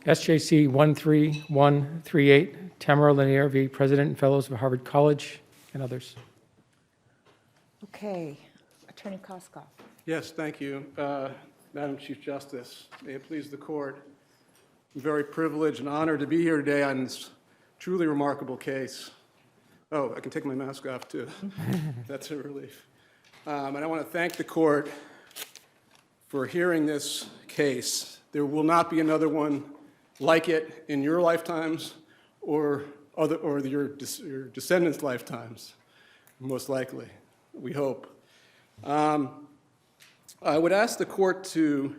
SJC-13138, Tamara, Lanier v. President and Fellows of Harvard College, and others. Okay, Attorney Koskoff. Yes, thank you. Madam Chief Justice, may it please the court, I'm very privileged and honored to be here today on this truly remarkable case. Oh, I can take my mask off too. That's a relief. And I want to thank the court for hearing this case. There will not be another one like it in your lifetimes or your descendants' lifetimes, most likely, we hope. I would ask the court to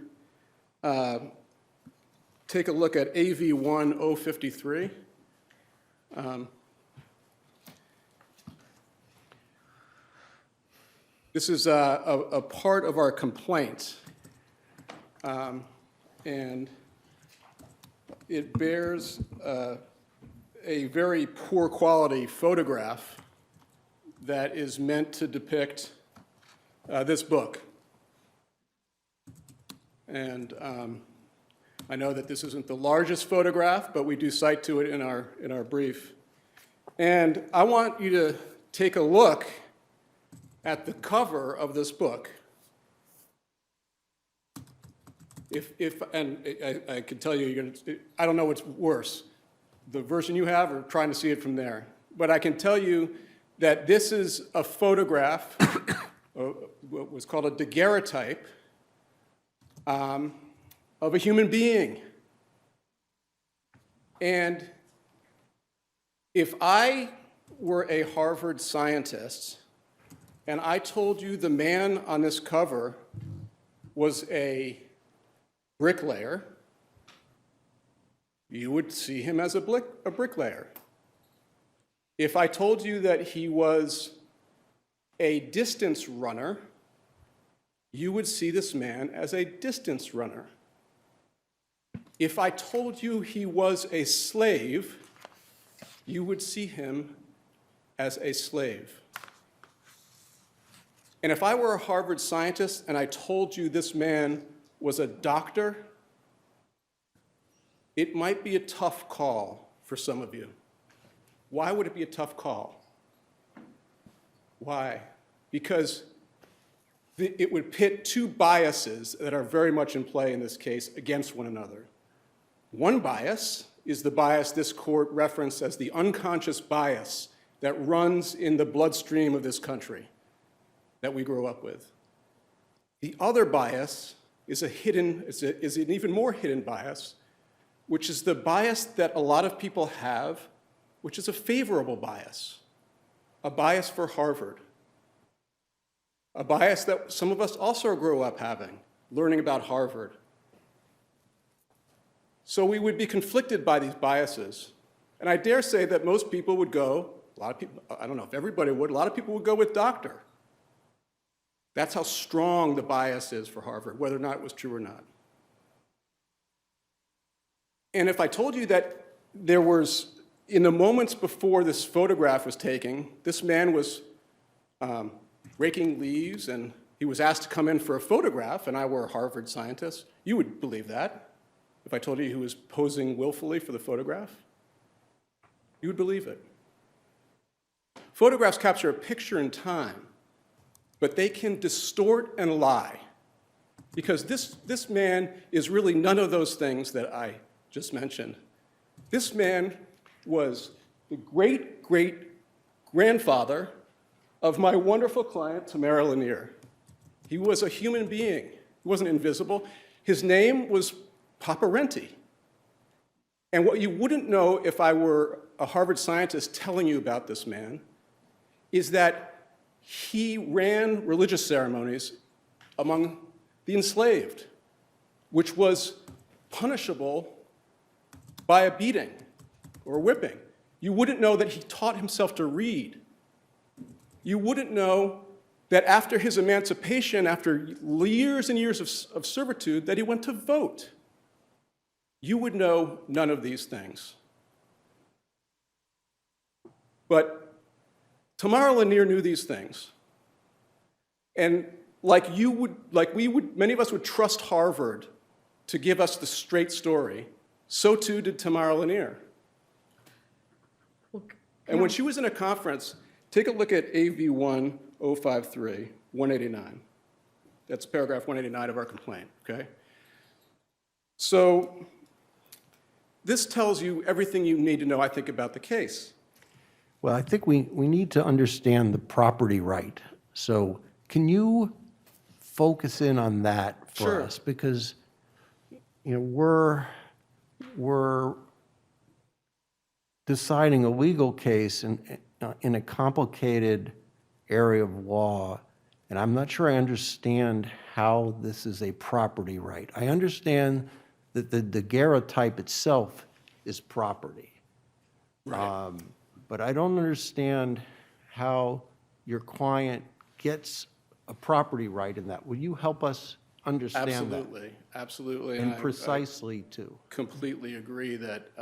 take a look at AV-1053. This is a part of our complaint, and it bears a very poor quality photograph that is meant to depict this book. And I know that this isn't the largest photograph, but we do cite to it in our brief. And I want you to take a look at the cover of this book. And I can tell you, I don't know what's worse, the version you have or trying to see it from there. But I can tell you that this is a photograph, what was called a daguerreotype, of a human being. And if I were a Harvard scientist and I told you the man on this cover was a bricklayer, you would see him as a bricklayer. If I told you that he was a distance runner, you would see this man as a distance runner. If I told you he was a slave, you would see him as a slave. And if I were a Harvard scientist and I told you this man was a doctor, it might be a tough call for some of you. Why would it be a tough call? Why? Because it would pit two biases that are very much in play in this case against one another. One bias is the bias this court referenced as the unconscious bias that runs in the bloodstream of this country that we grow up with. The other bias is an even more hidden bias, which is the bias that a lot of people have, which is a favorable bias, a bias for Harvard, a bias that some of us also grow up having, learning about Harvard. So we would be conflicted by these biases. And I dare say that most people would go, a lot of people, I don't know if everybody would, a lot of people would go with doctor. That's how strong the bias is for Harvard, whether or not it was true or not. And if I told you that there was, in the moments before this photograph was taken, this man was raking leaves and he was asked to come in for a photograph, and I were a Harvard scientist, you would believe that. If I told you he was posing willfully for the photograph, you would believe it. Photographs capture a picture in time, but they can distort and lie, because this man is really none of those things that I just mentioned. This man was the great-great-grandfather of my wonderful client, Tamara Lanier. He was a human being. He wasn't invisible. His name was Papa Renty. And what you wouldn't know if I were a Harvard scientist telling you about this man is that he ran religious ceremonies among the enslaved, which was punishable by a beating or a whipping. You wouldn't know that he taught himself to read. You wouldn't know that after his emancipation, after years and years of servitude, that he went to vote. You would know none of these things. But Tamara Lanier knew these things. And like you would, many of us would trust Harvard to give us the straight story. So too did Tamara Lanier. And when she was in a conference, take a look at AV1 053 189. That's paragraph 189 of our complaint, okay? So this tells you everything you need to know, I think, about the case. Well, I think we need to understand the property right. So can you focus in on that for Sure. us? Because, we're deciding a legal case in a complicated area of law, and I'm not sure I understand how this is a property right. I understand that the daguerreotype itself is property. Right. But I don't understand how your client gets a property right in that. Will you help us understand that? Absolutely, absolutely. And I precisely, too. completely agree that,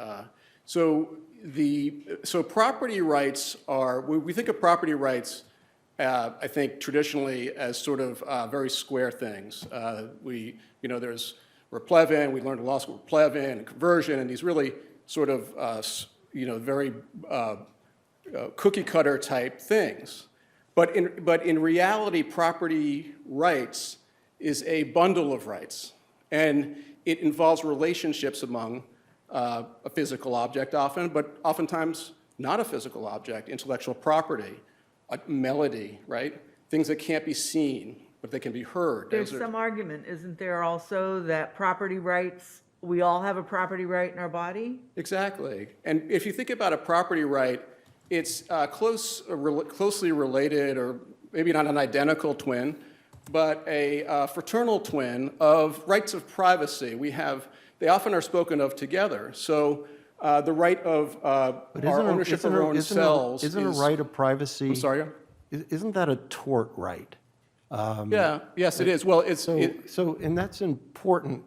so property rights are, we think of property rights, I think traditionally as sort of very square things. There's replevin, we learned in law school replevin and conversion, and these really sort of, very cookie cutter type things. But in reality, property rights is a bundle of rights, and it involves relationships among a physical object often, but oftentimes not a physical object, intellectual property, a melody, right? Things that can't be seen, but they can be heard. There's some argument, isn't there also, that property rights, we all have a property right in our body? Exactly. And if you think about a property right, it's closely related, or maybe not an identical twin, but a fraternal twin of rights of privacy. They often are spoken of together. So the right of our ownership of our own cells Isn't a right of privacy? I'm sorry? Isn't that a tort right? Yes, it is. Well, And that's important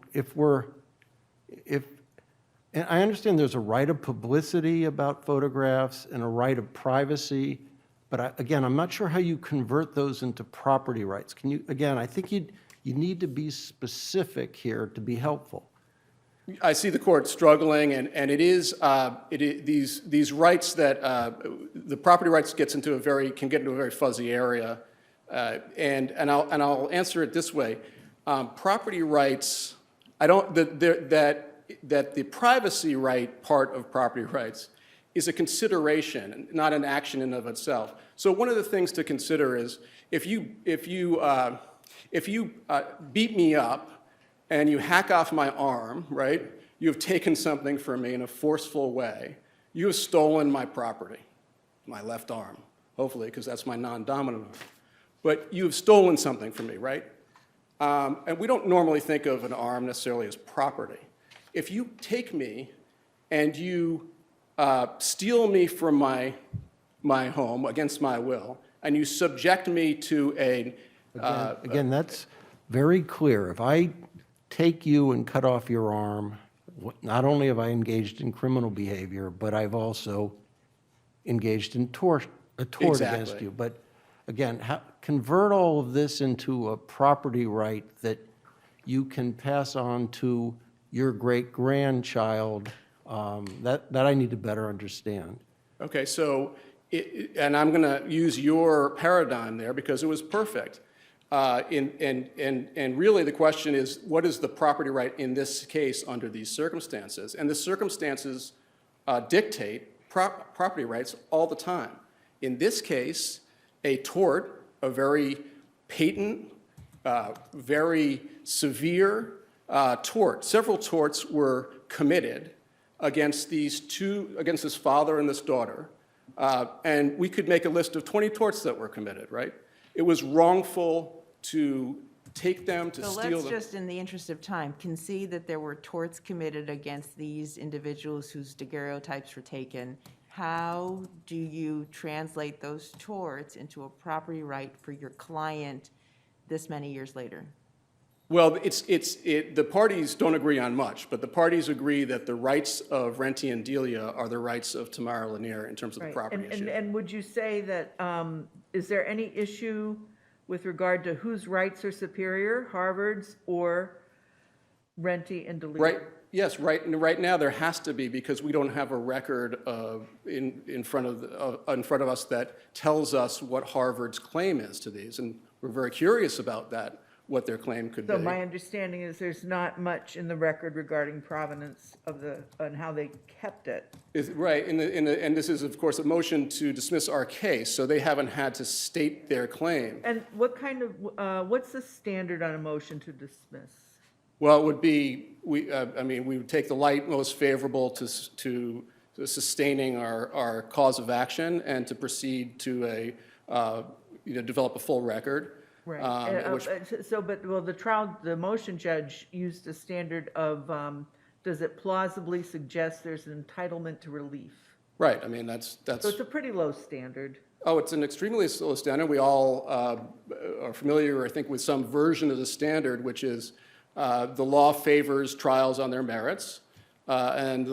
and I understand there's a right of publicity about photographs and a right of privacy, but again, I'm not sure how you convert those into property rights. I think you need to be specific here to be helpful. I see the court struggling, and these rights that the property rights can get into a very fuzzy area, and I'll answer it this way: property rights. That the privacy right part of property rights is a consideration, not an action in of itself. So one of the things to consider is if you beat me up and you hack off my arm, right? You have taken something from me in a forceful way. You have stolen my property, my left arm, hopefully, because that's my non-dominant arm. But you have stolen something from me, right? And we don't normally think of an arm necessarily as property. If you take me and you steal me from my home against my will, and you subject me to Again, that's very clear. If I take you and cut off your arm, not only have I engaged in criminal behavior, but I've also engaged in a tort against Exactly. you. But again, convert all of this into a property right that you can pass on to your great-grandchild, that I need to better understand. Okay, so, and I'm going to use your paradigm there because it was perfect. And really the question is, what is the property right in this case under these circumstances? And the circumstances dictate property rights all the time. In this case, a tort, a very patent, very severe tort. Several torts were committed against against this father and this daughter. And we could make a list of 20 torts that were committed, right? It was wrongful to take them, to So steal let's them. just, in the interest of time, concede that there were torts committed against these individuals whose daguerreotypes were taken. How do you translate those torts into a property right for your client this many years later? Well, the parties don't agree on much, but the parties agree that the rights of Renty and Delia are the rights of Tamara Lanier in terms of the property issue. And would you say that, is there any issue with regard to whose rights are superior, Harvard's or Renty and Delia? Right. Yes, right now there has to be, because we don't have a record in front of us that tells us what Harvard's claim is to these, and we're very curious about that, what their claim could be. So my understanding is there's not much in the record regarding provenance of and how they kept it. Right, and this is, of course, a motion to dismiss our case, so they haven't had to state their claim. And what kind of, what's the standard on a motion to dismiss? Well, it would be, we would take the light most favorable to sustaining our cause of action and to proceed to develop a full record. Right. Which- The motion judge used a standard of, does it plausibly suggest there's an entitlement to relief? Right, I mean, that's. So it's a pretty low standard. Oh, it's an extremely low standard. We all are familiar, I think, with some version of the standard, which is the law favors trials on their merits, and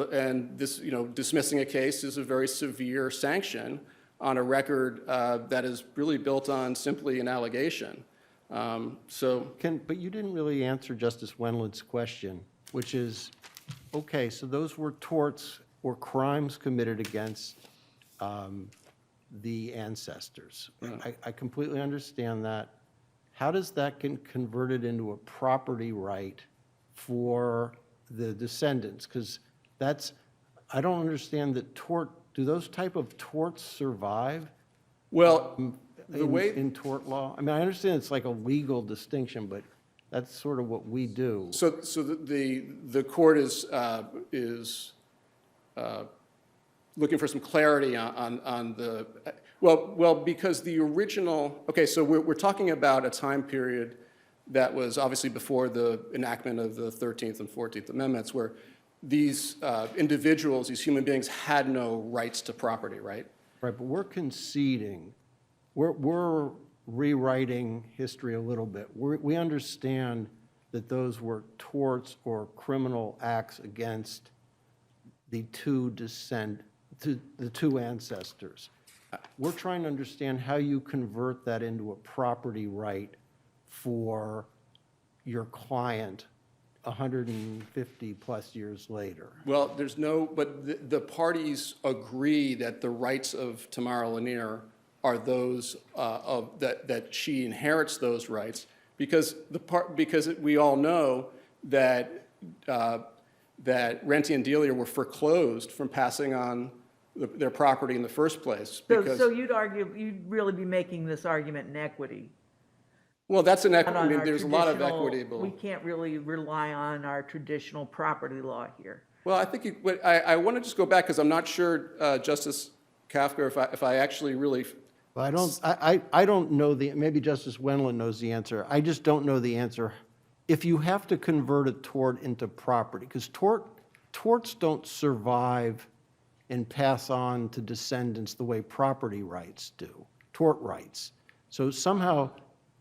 this, dismissing a case is a very severe sanction on a record that is really built on simply an allegation. But you didn't really answer Justice Wendland's question, which is, okay, so those were torts or crimes committed against the ancestors. I completely understand that. How does that get converted into a property right for the descendants? Because I don't understand that do those type of torts survive? Well, the way. In tort law? I mean, I understand it's like a legal distinction, but that's sort of what we do. So the court is looking for some clarity on the, well, because the original, okay, so we're talking about a time period that was obviously before the enactment of the 13th and 14th Amendments, where these individuals, these human beings, had no rights to property, right? Right, but we're conceding, we're rewriting history a little bit. We understand that those were torts or criminal acts against the two ancestors. We're trying to understand how you convert that into a property right for your client 150 plus years later. Well, but the parties agree that the rights of Tamara Lanier are those that she inherits those rights, because we all know that Renty and Delia were foreclosed from passing on their property in the first place. So you'd really be making this argument in equity. Well, that's an equity. Not I on mean, our there's a lot of traditional- equitable. We can't really rely on our traditional property law here. Well, I think I want to just go back, because I'm not sure, Justice Kafka, if I actually really. Well, I don't know maybe Justice Wendland knows the answer. I just don't know the answer. If you have to convert a tort into property, because torts don't survive and pass on to descendants the way property rights do, tort rights. So somehow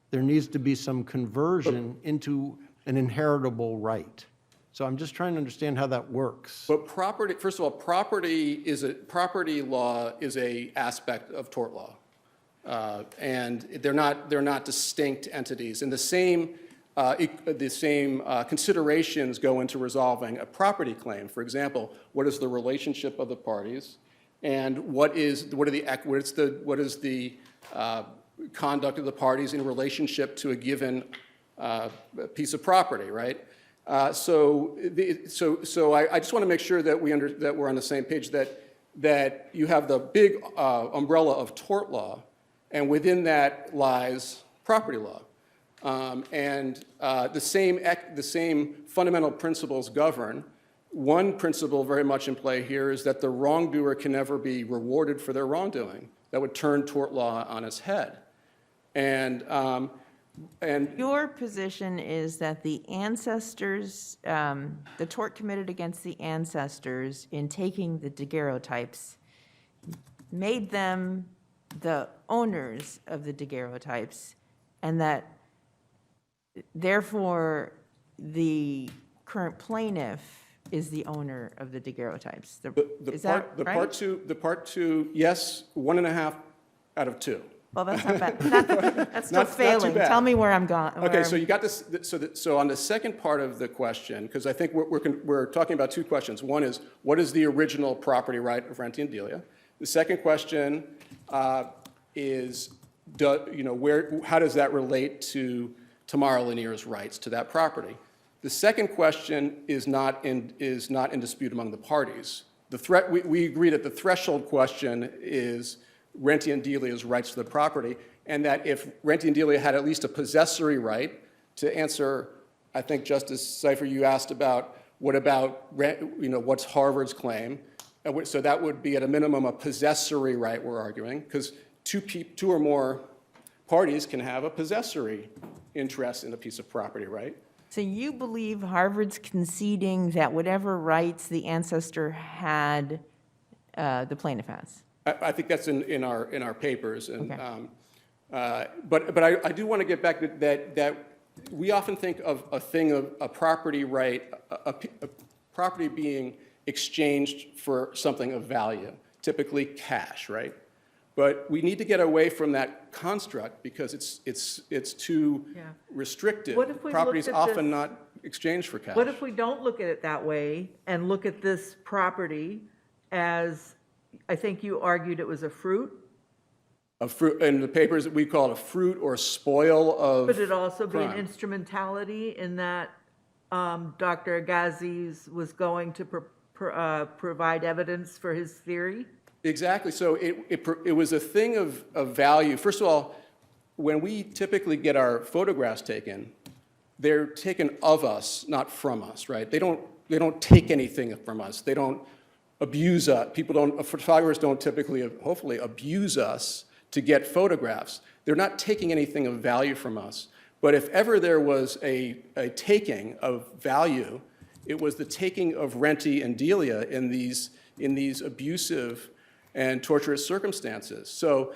there needs to be some conversion into an inheritable right. So I'm just trying to understand how that works. But property, first of all, property law is a aspect of tort law, and they're not distinct entities. And the same considerations go into resolving a property claim. For example, what is the relationship of the parties, and what is the conduct of the parties in relationship to a given piece of property, right? So I just want to make sure that we're on the same page, that you have the big umbrella of tort law, and within that lies property law. And the same fundamental principles govern. One principle very much in play here is that the wrongdoer can never be rewarded for their wrongdoing. That would turn tort law on its head. And Your position is that the ancestors, the tort committed against the ancestors in taking the daguerreotypes made them the owners of the daguerreotypes, and that therefore the current plaintiff is the owner of the daguerreotypes. Is that right? The part two, yes, 1.5 out of 2. Well, that's not bad. That's still Not too failing. bad. Tell me where I'm going. Okay, so you got this, so on the second part of the question, because I think we're talking about two questions. One is, what is the original property right of Renty and Delia? The second question is, how does that relate to Tamara Lanier's rights to that property? The second question is not in dispute among the parties. We agree that the threshold question is Renty and Delia's rights to the property, and that if Renty and Delia had at least a possessory right to answer, I think Justice Seifer, you asked about what's Harvard's claim. So that would be at a minimum a possessory right, we're arguing, because two or more parties can have a possessory interest in a piece of property, right? So you believe Harvard's conceding that whatever rights the ancestor had, the plaintiff has? I think that's in our papers, and Okay. but I do want to get back to that we often think of a property right, a property being exchanged for something of value, typically cash, right? But we need to get away from that construct because it's too restrictive. What if we Property is looked at often this- not exchanged for cash. What if we don't look at it that way and look at this property as, I think you argued it was a fruit? A fruit, in the papers, we call it a fruit or spoil of Could it also be an crime. instrumentality in that Dr. Agassiz was going to provide evidence for his theory? Exactly. So it was a thing of value. First of all, when we typically get our photographs taken, they're taken of us, not from us, right? They don't take anything from us. They don't abuse us. Photographers don't typically, hopefully, abuse us to get photographs. They're not taking anything of value from us. But if ever there was a taking of value, it was the taking of Renty and Delia in these abusive and torturous circumstances. So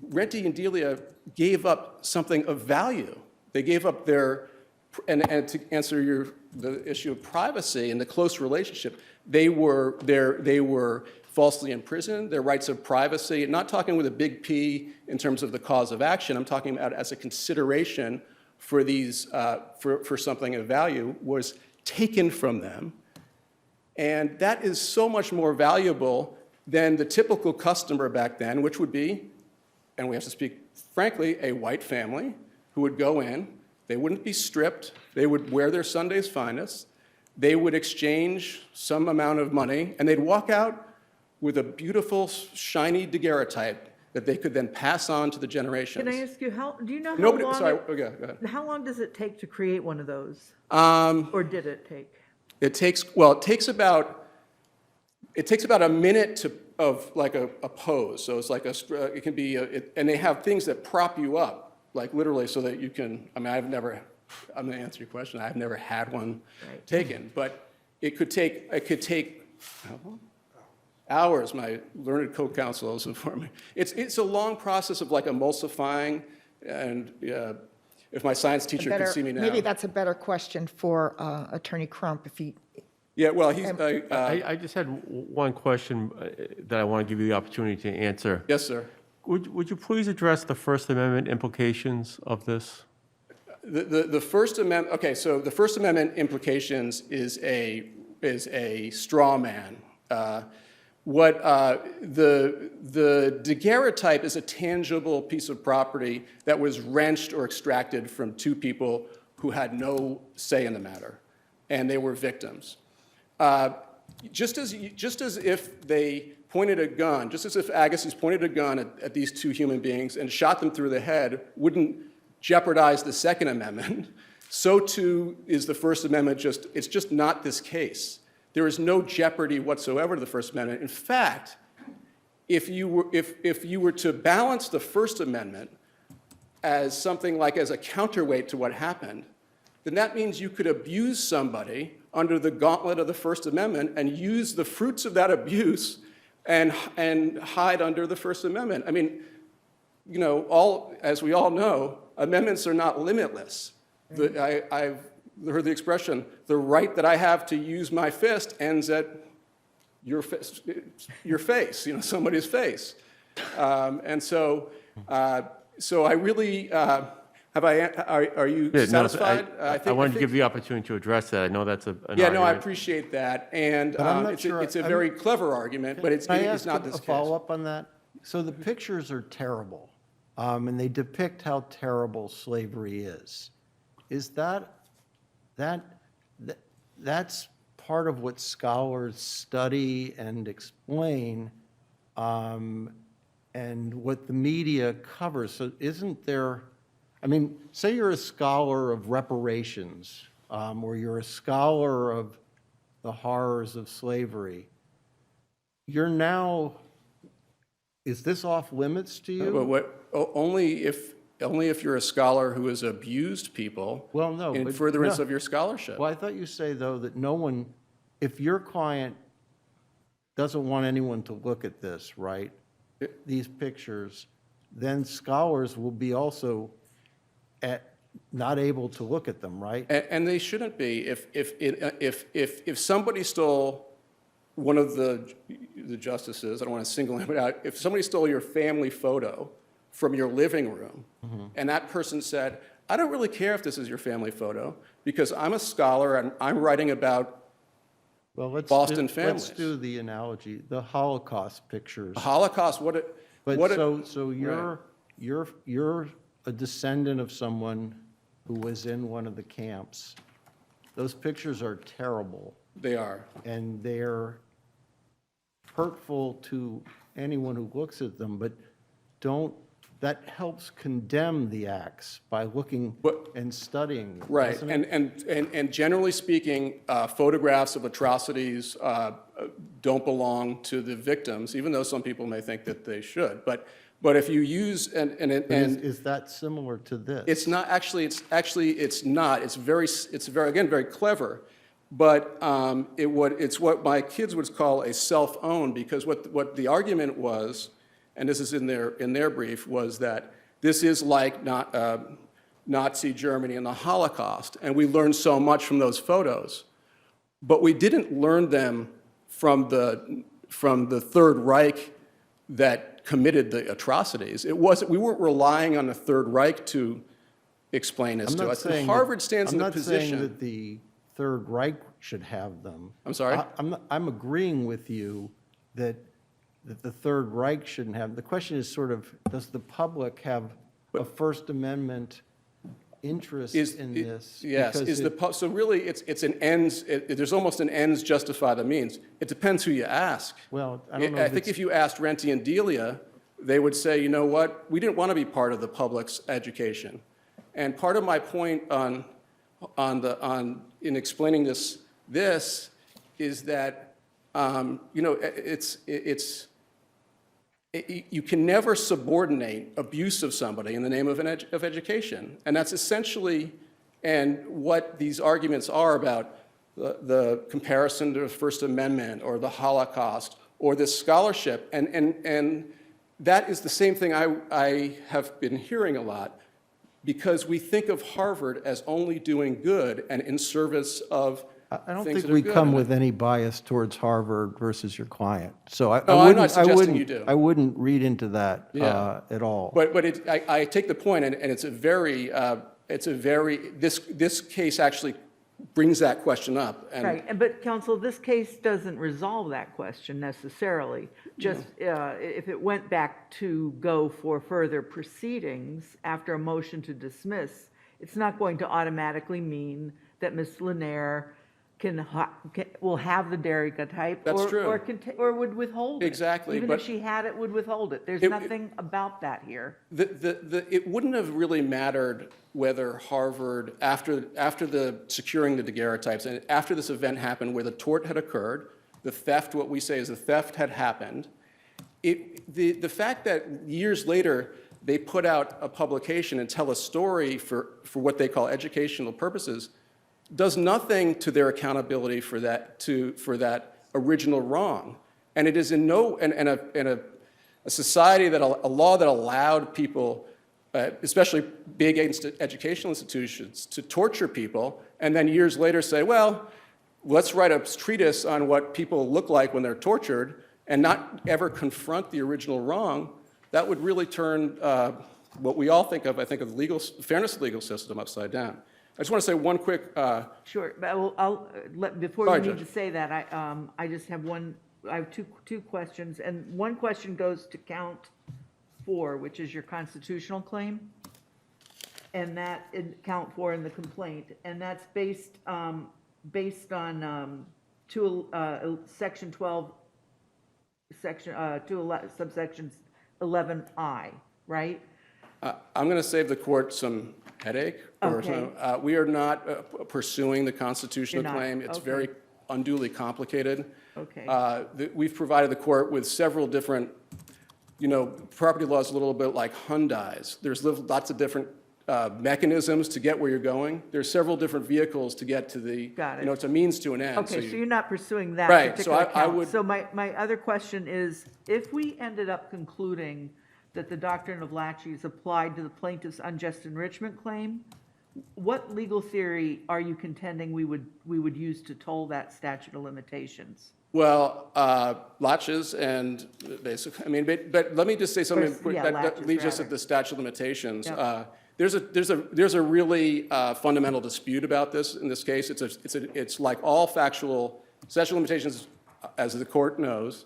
Renty and Delia gave up something of value. They gave up their, and to answer the issue of privacy and the close relationship, they were falsely imprisoned, their rights of privacy, not talking with a big P in terms of the cause of action, I'm talking about as a consideration for these, for something of value, was taken from them. And that is so much more valuable than the typical customer back then, which would be, and we have to speak frankly, a white family who would go in, they wouldn't be stripped, they would wear their Sunday's finest, they would exchange some amount of money, and they'd walk out with a beautiful, shiny daguerreotype that they could then pass on to the generations. Can I ask you, do you know how Nobody, long? sorry, okay, go ahead. How long does it take to create one of those? Or did it take? It takes about a minute of like a pose. So it's like it can be, and they have things that prop you up, like literally so that you can, I'm going to answer your question, I've never had one taken, but it could take how long? Hours, my learned co-counsel also for me. It's a long process of like emulsifying, and if my science teacher could see me now. Maybe that's a better question for Attorney Crump if he, Yeah, well, he's, I just had one question that I want to give you the opportunity to answer. yes, sir. Would you please address the First Amendment implications of this? The First Amendment, okay, so the First Amendment implications is a straw man. The daguerreotype is a tangible piece of property that was wrenched or extracted from two people who had no say in the matter, and they were victims. Just as if they pointed a gun, just as if Agassiz pointed a gun at these two human beings and shot them through the head wouldn't jeopardize the Second Amendment, so too is the First Amendment it's just not this case. There is no jeopardy whatsoever to the First Amendment. In fact, if you were to balance the First Amendment as something like as a counterweight to what happened, then that means you could abuse somebody under the gauntlet of the First Amendment and use the fruits of that abuse and hide under the First Amendment. I mean, as we all know, amendments are not limitless. I've heard the expression, the right that I have to use my fist ends at your face, somebody's face. And so So I really, are you Yeah, no, satisfied? I wanted to give you the opportunity to address that. I know that's an Yeah, no, I argument. appreciate that, and But I'm not it's sure- a I'm- very clever argument, but it's Can I it's ask not a this case. follow-up on that? So the pictures are terrible, and they depict how terrible slavery is. Is that's part of what scholars study and explain, and what the media covers? So isn't there, I mean, say you're a scholar of reparations, or you're a scholar of the horrors of slavery. You're now, is this off limits to you? But only if you're a scholar who has abused people Well, no, in but- furtherance no. of your scholarship. Well, I thought you say, though, that no one, if your client doesn't want anyone to look at this, right, these pictures, then scholars will be also not able to look at them, right? And they shouldn't be. If somebody stole, one of the justices, I don't want to single him out, if somebody stole your family photo from your living room, and that person said, I don't really care if this is your family photo, because I'm a scholar and I'm writing about Well, Boston let's families. do the analogy, the Holocaust pictures. the Holocaust, But so you're a descendant of someone who was in one of the camps. Those pictures are terrible, they are. and they're hurtful to anyone who looks at them, but that helps condemn the acts by looking But- and studying them, Right, doesn't it? and generally speaking, photographs of atrocities don't belong to the victims, even though some people may think that they should. But if you use, But is that similar to this? it's not, it's not. It's very clever. But it's what my kids would call a self-own, because what the argument was, and this is in their brief, was that this is like Nazi Germany and the Holocaust, and we learned so much from those photos. But we didn't learn them from the Third Reich that committed the atrocities. We weren't relying on the Third Reich to explain this I'm to not us. And saying Harvard stands in the I'm not saying position. that the Third Reich should have them. I'm sorry? I'm agreeing with you that the Third Reich shouldn't have. The question is sort of, does the public have a First Amendment interest in this? Yes, Because so really, it's an ends, there's almost an ends justify the means. It depends who you ask. Well, I don't know I if think it's- if you asked Renty and Delia, they would say, you know what, we didn't want to be part of the public's education. And part of my point in explaining this is that, you can never subordinate abuse of somebody in the name of education. And that's essentially, and what these arguments are about the comparison to the First Amendment or the Holocaust or this scholarship. And that is the same thing I have been hearing a lot, because we think of Harvard as only doing good and in service of I don't things think that are we good. come And with any bias towards Harvard versus your client. So I No, I'm wouldn't, not suggesting you do. I wouldn't read into that Yeah. at all. But I take the point, and it's a very, this case actually brings that question up. And Right, but counsel, this case doesn't resolve that question necessarily. Just if it went back to go for further proceedings after a motion to dismiss, it's not going to automatically mean that Ms. Lanier will have the daguerreotype. That's true. Or would withhold it. Exactly, Even but- if she had it, would withhold it. There's It- nothing about that here. it wouldn't have really mattered whether Harvard, after the securing the daguerreotypes, and after this event happened where the tort had occurred, the theft, what we say is the theft had happened, the fact that years later they put out a publication and tell a story for what they call educational purposes does nothing to their accountability for that original wrong. And it is in a society that a law that allowed people, especially big educational institutions, to torture people, and then years later say, well, let's write a treatise on what people look like when they're tortured, and not ever confront the original wrong. That would really turn what we all think of, I think of the legal, fairness of the legal system upside down. I just want to say one quick, Sure, but before Sorry, you need to Judge. say that, I just have I have two questions, and one question goes to count 4, which is your constitutional claim, and that, count 4 in the complaint, and that's based on section 12, subsections 11I, right? I'm going to save the court some headache. Okay. We are not pursuing the constitutional You're not, claim. It's okay. very unduly complicated. Okay. We've provided the court with several different, property laws a little bit like Hyundais. There's lots of different mechanisms to get where you're going. There's several different vehicles to get to the, Got it. it's a means to an end. Okay, so you're not pursuing that Right, so particular I count. would- So my other question is, if we ended up concluding that the doctrine of laches applied to the plaintiff's unjust enrichment claim, what legal theory are you contending we would use to toll that statute of limitations? Well, latches and basically, but let me just say something First, quick yeah, that latches, leads us rather. at the statute of limitations. Yep. There's a really fundamental dispute about this in this case. It's like all factual, statute of limitations, as the court knows,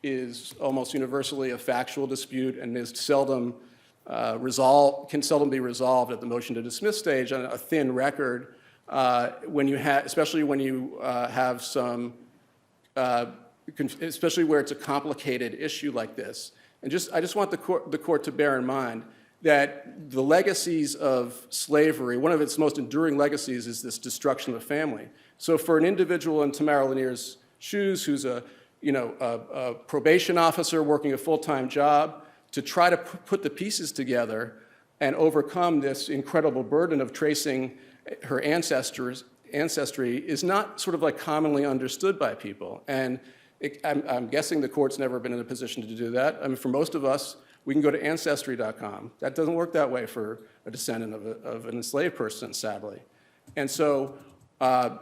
is almost universally a factual dispute and is seldom can seldom be resolved at the motion to dismiss stage on a thin record, especially when you have some, especially where it's a complicated issue like this. And I just want the court to bear in mind that the legacies of slavery, one of its most enduring legacies is this destruction of the family. So for an individual in Tamara Lanier's shoes who's a probation officer working a full-time job, to try to put the pieces together and overcome this incredible burden of tracing her ancestry is not sort of like commonly understood by people. And I'm guessing the court's never been in a position to do that. I mean, for most of us, we can go to Ancestry.com. That doesn't work that way for a descendant of an enslaved person, sadly. And so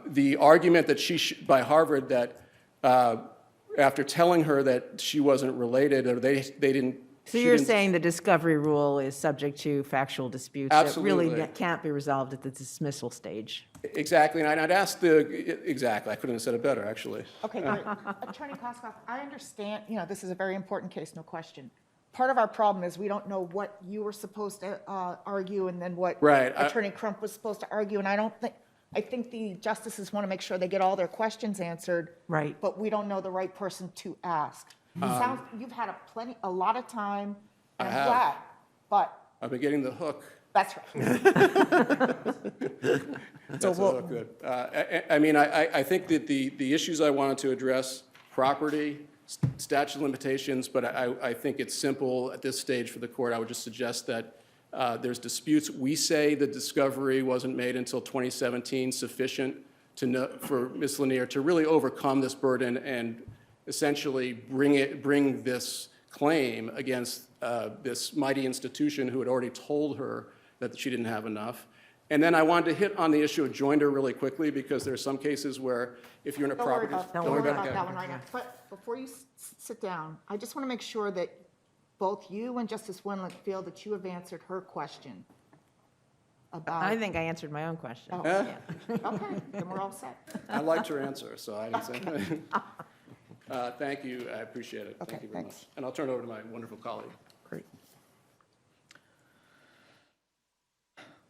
the argument that by Harvard that after telling her that she wasn't related or they didn't. So you're saying the discovery rule is subject to factual disputes that really Absolutely. can't be resolved at the dismissal stage? Exactly, and I'd ask exactly, I couldn't have said it better, actually. Okay, great. Attorney Koskoff, I understand, this is a very important case, no question. Part of our problem is we don't know what you were supposed to argue and then what Right, Attorney Crump was supposed to argue, and I think the justices want to make sure they get all their questions answered. Right. But we don't know the right person to ask. You've had a lot of time, and I'm have. glad, but I've been getting the hook. that's right. That's a hook, good. I think that the issues I wanted to address, property, statute of limitations, but I think it's simple at this stage for the court. I would just suggest that there's disputes. We say the discovery wasn't made until 2017, sufficient for Ms. Lanier to really overcome this burden and essentially bring this claim against this mighty institution who had already told her that she didn't have enough. And then I wanted to hit on the issue of joinder really quickly because there are some cases where if you're in a Don't worry property. about that one right now. But before you sit down, I just want to make sure that both you and Justice Whalen feel that you have answered her question about. I think I answered my own question. Oh, Yeah. Okay, then we're all set. I liked her answer, so I didn't say. Thank you, I appreciate it. Okay, Thank you very much. thanks. And I'll turn it over to my wonderful colleague. Great.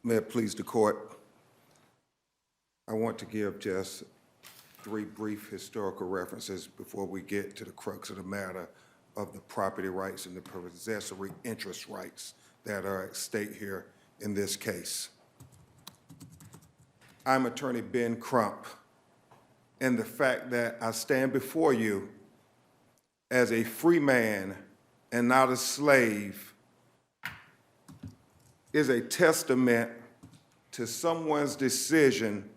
May it please the court, I want to give just 3 brief historical references before we get to the crux of the matter of the property rights and the possessory interest rights that are at stake here in this case. I'm Attorney Ben Crump, and the fact that I stand before you as a free man and not a slave is a testament to someone's decision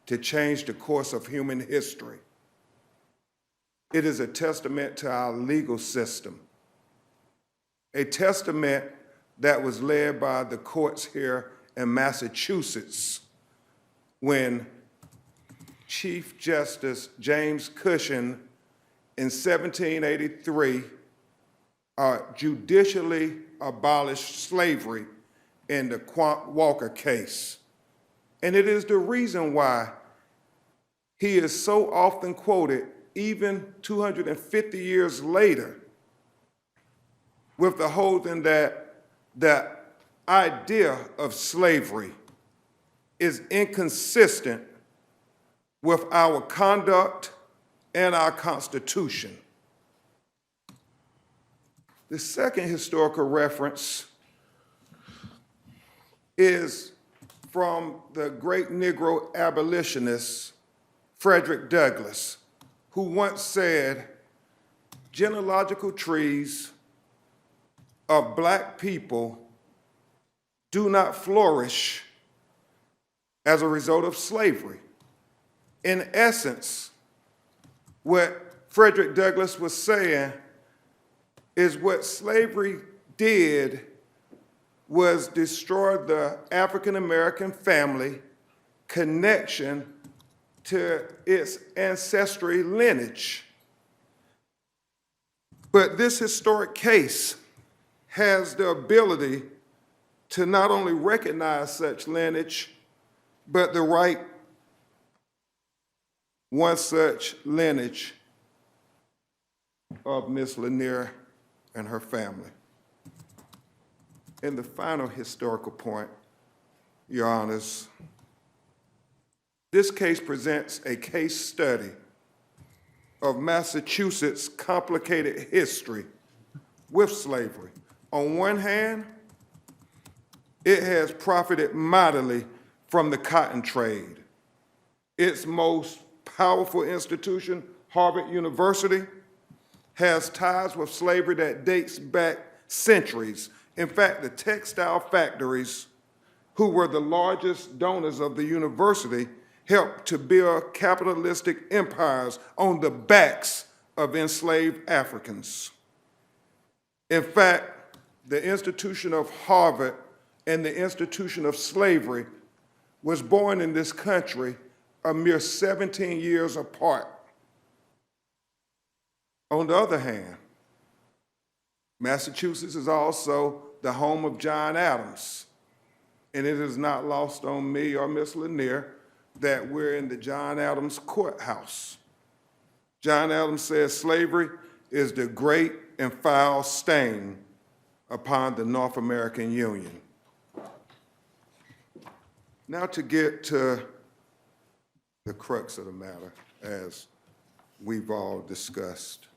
to change the course of human history. It is a testament to our legal system, a testament that was led by the courts here in Massachusetts when Chief Justice James Cushion in 1783 judicially abolished slavery in the Walker case. And it is the reason why he is so often quoted, even 250 years later, with the holding that the idea of slavery is inconsistent with our conduct and our Constitution. The second historical reference is from the great Negro abolitionist Frederick Douglass, who once said, "Genealogical trees of black people do not flourish as a result of slavery." In essence, what Frederick Douglass was saying is what slavery did was destroy the African-American family connection to its ancestry lineage. But this historic case has the ability to not only recognize such lineage, but the right one such lineage of Miss Lanier and her family. And the final historical point, Your Honors, this case presents a case study of Massachusetts' complicated history with slavery. On one hand, it has profited mightily from the cotton trade. Its most powerful institution, Harvard University, has ties with slavery that dates back centuries. In fact, the textile factories, who were the largest donors of the university, helped to build capitalistic empires on the backs of enslaved Africans. In fact, the institution of Harvard and the institution of slavery was born in this country a mere 17 years apart. On the other hand, Massachusetts is also the home of John Adams, and it is not lost on me or Miss Lanier that we're in the John Adams courthouse. John Adams says slavery is the great and foul stain upon the North American Union. Now to get to the crux of the matter, as we've all discussed.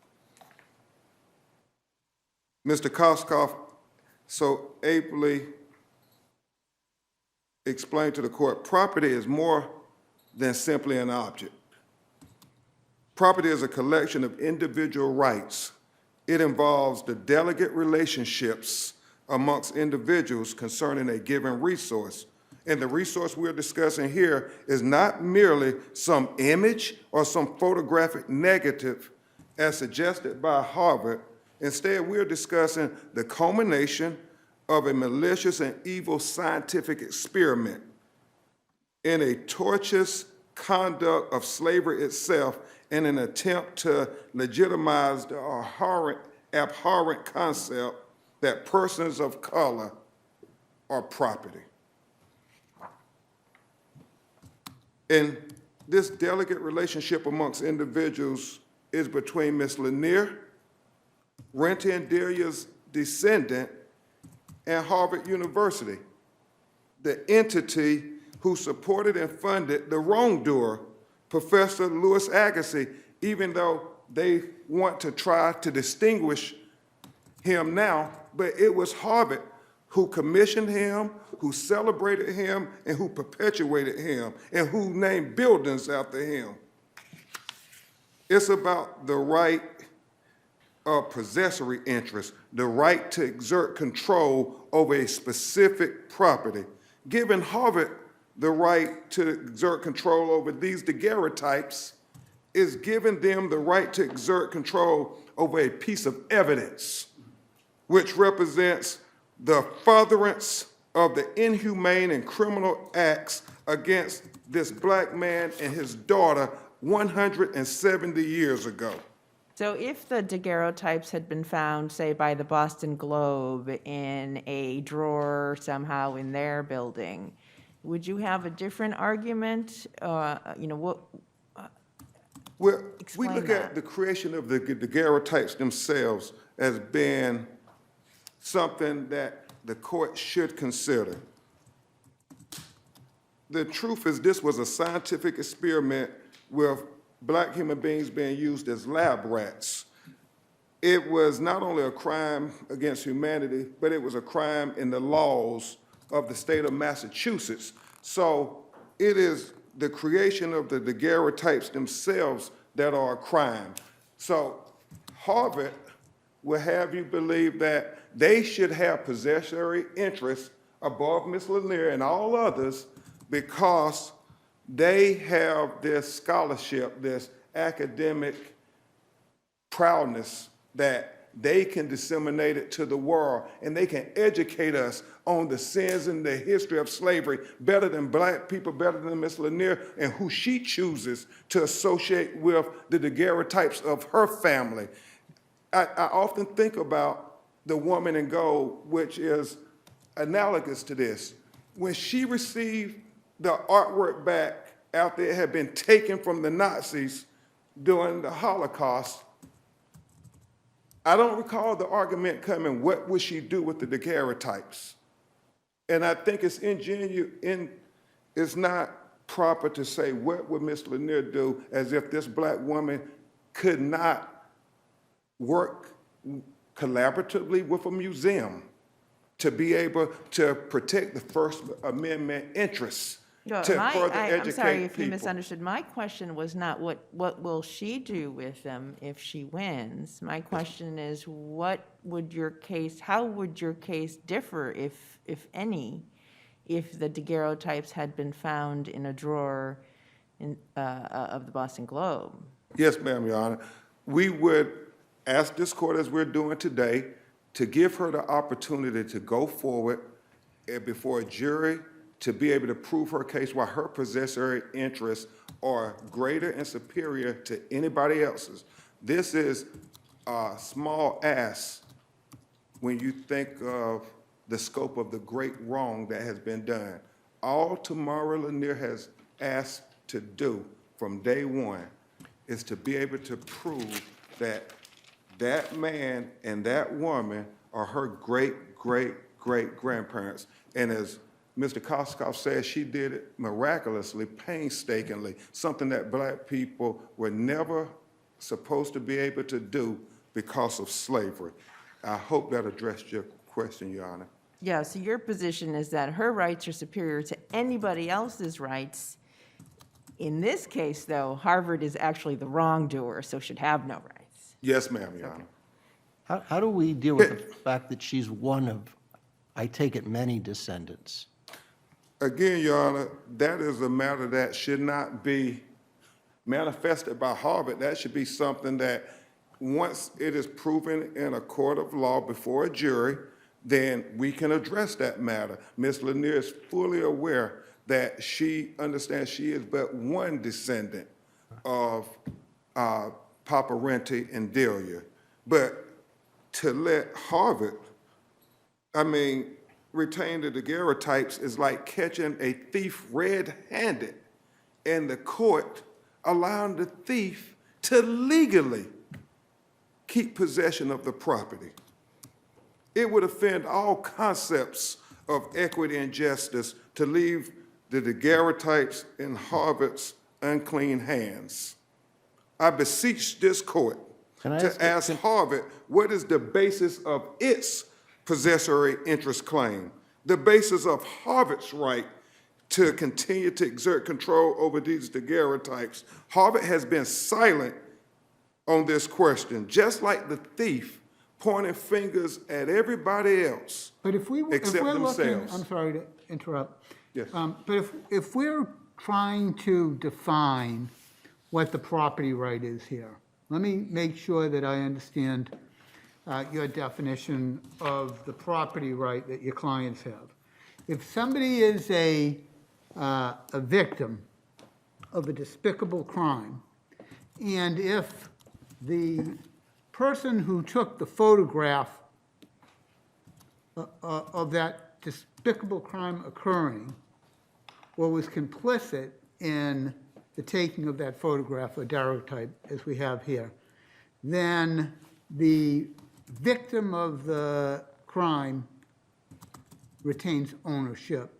Mr. Koskoff so ably explained to the court, property is more than simply an object. Property is a collection of individual rights. It involves the delicate relationships amongst individuals concerning a given resource. And the resource we're discussing here is not merely some image or some photographic negative as suggested by Harvard. Instead, we're discussing the culmination of a malicious and evil scientific experiment in a tortuous conduct of slavery itself in an attempt to legitimize the abhorrent concept that persons of color are property. And this delicate relationship amongst individuals is between Ms. Lanier, Rentendelia's descendant, and Harvard University, the entity who supported and funded the wrongdoer, Professor Louis Agassiz, even though they want to try to distinguish him now, but it was Harvard who commissioned him, who celebrated him, and who perpetuated him, and who named buildings after him. It's about the right of possessory interest, the right to exert control over a specific property. Giving Harvard the right to exert control over these daguerreotypes is giving them the right to exert control over a piece of evidence, which represents the furtherance of the inhumane and criminal acts against this black man and his daughter 170 years ago. So if the daguerreotypes had been found, say, by the Boston Globe in a drawer somehow in their building, would you have a different argument? What? Well, we Explain look that. at the creation of the daguerreotypes themselves as being something that the court should consider. The truth is, this was a scientific experiment with black human beings being used as lab rats. It was not only a crime against humanity, but it was a crime in the laws of the state of Massachusetts. So it is the creation of the daguerreotypes themselves that are a crime. So Harvard will have you believe that they should have possessory interest above Ms. Lanier and all others because they have this scholarship, this academic proudness that they can disseminate it to the world, and they can educate us on the sins and the history of slavery better than black people, better than Miss Lanier, and who she chooses to associate with the daguerreotypes of her family. I often think about the woman in gold, which is analogous to this. When she received the artwork back after it had been taken from the Nazis during the Holocaust, I don't recall the argument coming, what would she do with the daguerreotypes? And I think it's it's not proper to say, what would Miss Lanier do, as if this black woman could not work collaboratively with a museum to be able to protect the First Amendment interests, to further educate I'm sorry if you people. misunderstood. My question was not what will she do with them if she wins? My question is, how would your case differ, if any, if the daguerreotypes had been found in a drawer of the Boston Globe? Yes, ma'am, Your Honor. We would ask this court, as we're doing today, to give her the opportunity to go forward before a jury to be able to prove her case while her possessory interests are greater and superior to anybody else's. This is a small ask when you think of the scope of the great wrong that has been done. All Tamara Lanier has asked to do from day one is to be able to prove that that man and that woman are her great-great-great-grandparents. And as Mr. Koskoff says, she did it miraculously, painstakingly, something that black people were never supposed to be able to do because of slavery. I hope that addressed your question, Your Honor. Yeah, so your position is that her rights are superior to anybody else's rights. In this case, though, Harvard is actually the wrongdoer, so should have no rights. Yes, ma'am, Your Honor. How do we deal with the fact that she's one of, I take it, many descendants? Again, Your Honor, that is a matter that should not be manifested by Harvard. That should be something that, once it is proven in a court of law before a jury, then we can address that matter. Ms. Lanier is fully aware that she understands she is but one descendant of Papa Renty and Delia. But to let Harvard, retain the daguerreotypes is like catching a thief red-handed, and the court allowing the thief to legally keep possession of the property. It would offend all concepts of equity and justice to leave the daguerreotypes in Harvard's unclean hands. I beseech this court to ask Harvard what is the basis of its possessory interest claim, the basis of Harvard's right to continue to exert control over these daguerreotypes. Harvard has been silent on this question, just like the thief pointing fingers at everybody else But if we're except looking, themselves. I'm sorry to interrupt. Yes. But if we're trying to define what the property right is here, let me make sure that I understand your definition of the property right that your clients have. If somebody is a victim of a despicable crime, and if the person who took the photograph of that despicable crime occurring, or was complicit in the taking of that photograph, a daguerreotype, as we have here, then the victim of the crime retains ownership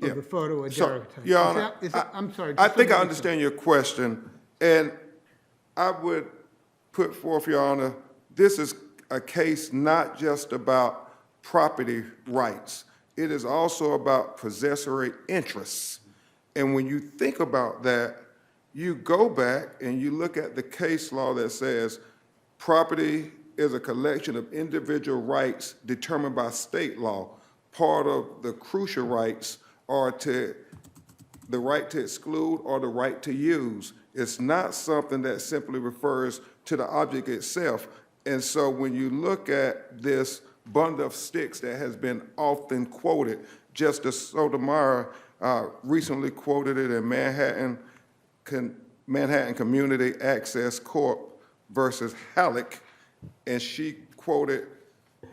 of the photo or So, daguerreotype. Your Honor, I'm sorry. I just think let I me- understand your question, and I would put forth, Your Honor, this is a case not just about property rights. It is also about possessory interests. And when you think about that, you go back and you look at the case law that says property is a collection of individual rights determined by state law. Part of the crucial rights are the right to exclude or the right to use. It's not something that simply refers to the object itself. And so when you look at this bundle of sticks that has been often quoted, Justice Sotomayor recently quoted it in Manhattan Community Access Corp. Versus Halleck, and she quoted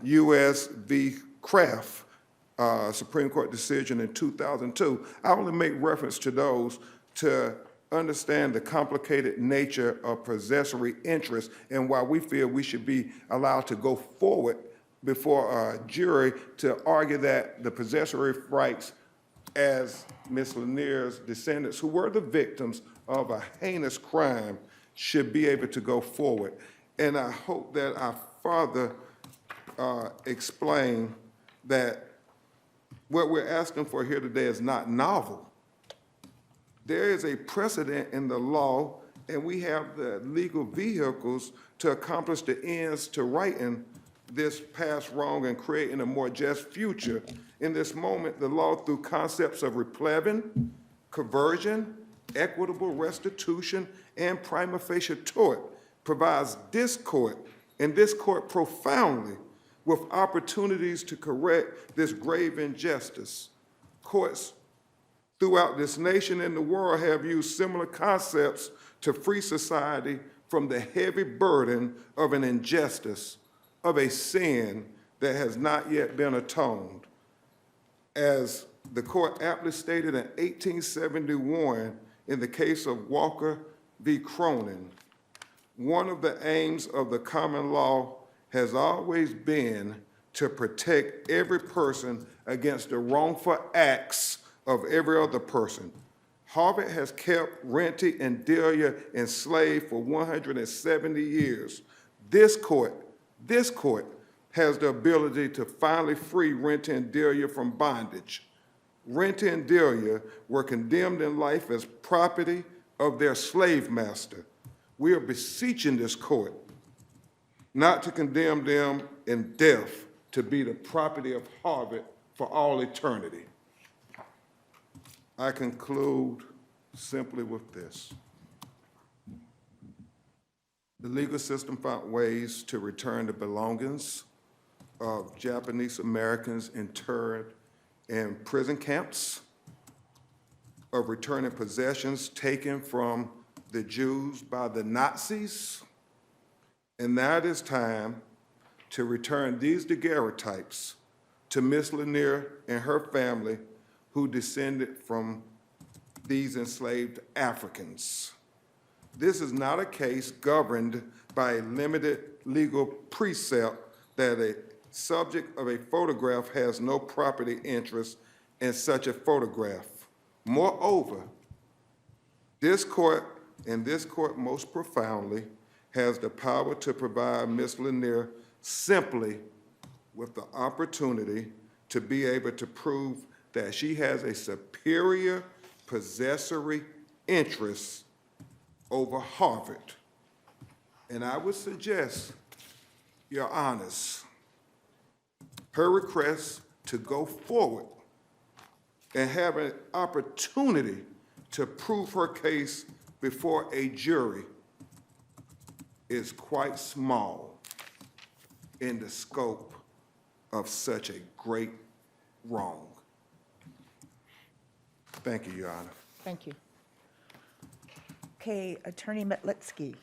U.S. v. Kraft, Supreme Court decision in 2002. I only make reference to those to understand the complicated nature of possessory interest and why we feel we should be allowed to go forward before a jury to argue that the possessory rights as Ms. Lanier's descendants, who were the victims of a heinous crime, should be able to go forward. And I hope that I further explain that what we're asking for here today is not novel. There is a precedent in the law, and we have the legal vehicles to accomplish the ends to righting this past wrong and creating a more just future. In this moment, the law, through concepts of replevin, conversion, equitable restitution, and prima facie tort, provides this court, and this court profoundly, with opportunities to correct this grave injustice. Courts throughout this nation and the world have used similar concepts to free society from the heavy burden of an injustice, of a sin that has not yet been atoned. As the court aptly stated in 1871 in the case of Walker v. Cronin, one of the aims of the common law has always been to protect every person against the wrongful acts of every other person. Harvard has kept Renty and Delia enslaved for 170 years. This court has the ability to finally free Renty and Delia from bondage. Renty and Delia were condemned in life as property of their slave master. We are beseeching this court not to condemn them in death to be the property of Harvard for all eternity. I conclude simply with this. The legal system found ways to return the belongings of Japanese Americans interned in prison camps, of returning possessions taken from the Jews by the Nazis, and now it is time to return these daguerreotypes to Miss Lanier and her family who descended from these enslaved Africans. This is not a case governed by a limited legal precept that a subject of a photograph has no property interest in such a photograph. Moreover, this court, and this court most profoundly, has the power to provide Ms. Lanier simply with the opportunity to be able to prove that she has a superior possessory interest over Harvard. And I would suggest, Your Honors, her request to go forward and have an opportunity to prove her case before a jury is quite small in the scope of such a great wrong. Thank you, Your Honor. Thank you. Okay, Attorney Metlitsky.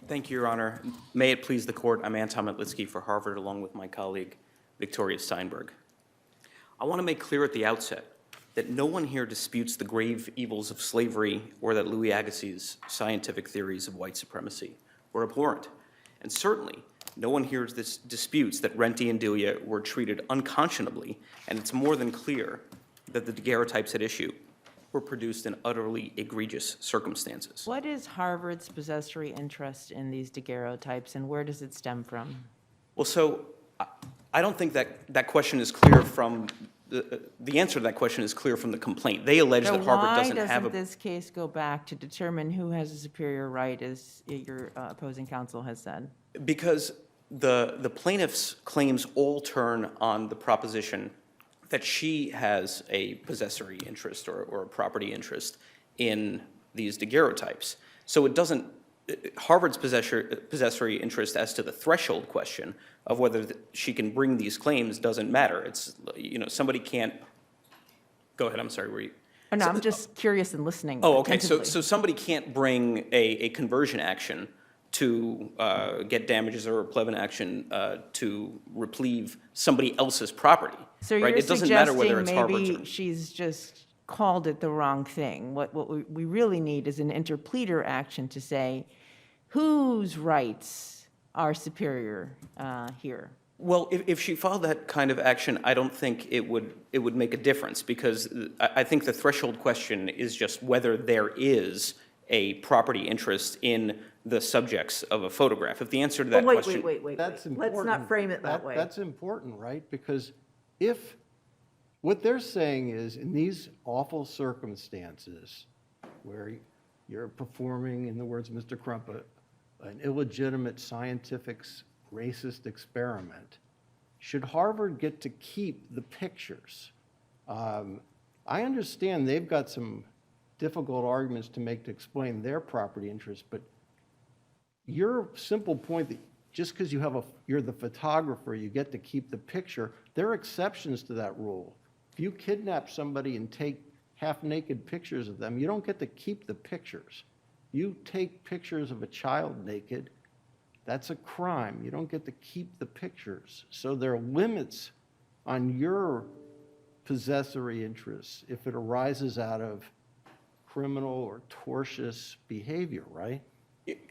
Thank you, Your Honor. May it please the court, I'm Anton Metlitsky for Harvard, along with my colleague, Victoria Steinberg. I want to make clear at the outset that no one here disputes the grave evils of slavery or that Louis Agassiz's scientific theories of white supremacy were abhorrent. And certainly, no one here disputes that Renty and Delia were treated unconscionably, and it's more than clear that the daguerreotypes at issue were produced in utterly egregious circumstances. What is Harvard's possessory interest in these daguerreotypes, and where does it stem from? Well, so I don't think that question is clear from the answer to that question is clear from the complaint. They allege that Harvard doesn't have Why doesn't this case go back to determine who has a superior right, as your opposing counsel has said? Because the plaintiff's claims all turn on the proposition that she has a possessory interest or a property interest in these daguerreotypes. So it doesn't, Harvard's possessory interest as to the threshold question of whether she can bring these claims doesn't matter. It's, somebody can't, go ahead, I'm sorry, were you? Oh, no, I'm just curious and listening. Oh, okay, so attentively. somebody can't bring a conversion action to get damages or a plebiscite action to repleve somebody else's property. So right? you're It doesn't matter whether it's suggesting Harvard's maybe or... she's just called it the wrong thing. What we really need is an interpleader action to say whose rights are superior here. Well, if she filed that kind of action, I don't think it would make a difference, because I think the threshold question is just whether there is a property interest in the subjects of a photograph. If the answer to that question... Wait. That's Let's important. not frame it that way. That's important, right? Because if, what they're saying is, in these awful circumstances where you're performing, in the words of Mr. Crump, an illegitimate scientific racist experiment, should Harvard get to keep the pictures? I understand they've got some difficult arguments to make to explain their property interest, but your simple point that just because you're the photographer, you get to keep the picture, there are exceptions to that rule. If you kidnap somebody and take half-naked pictures of them, you don't get to keep the pictures. You take pictures of a child naked, that's a crime. You don't get to keep the pictures. So there are limits on your possessory interests if it arises out of criminal or tortious behavior, right?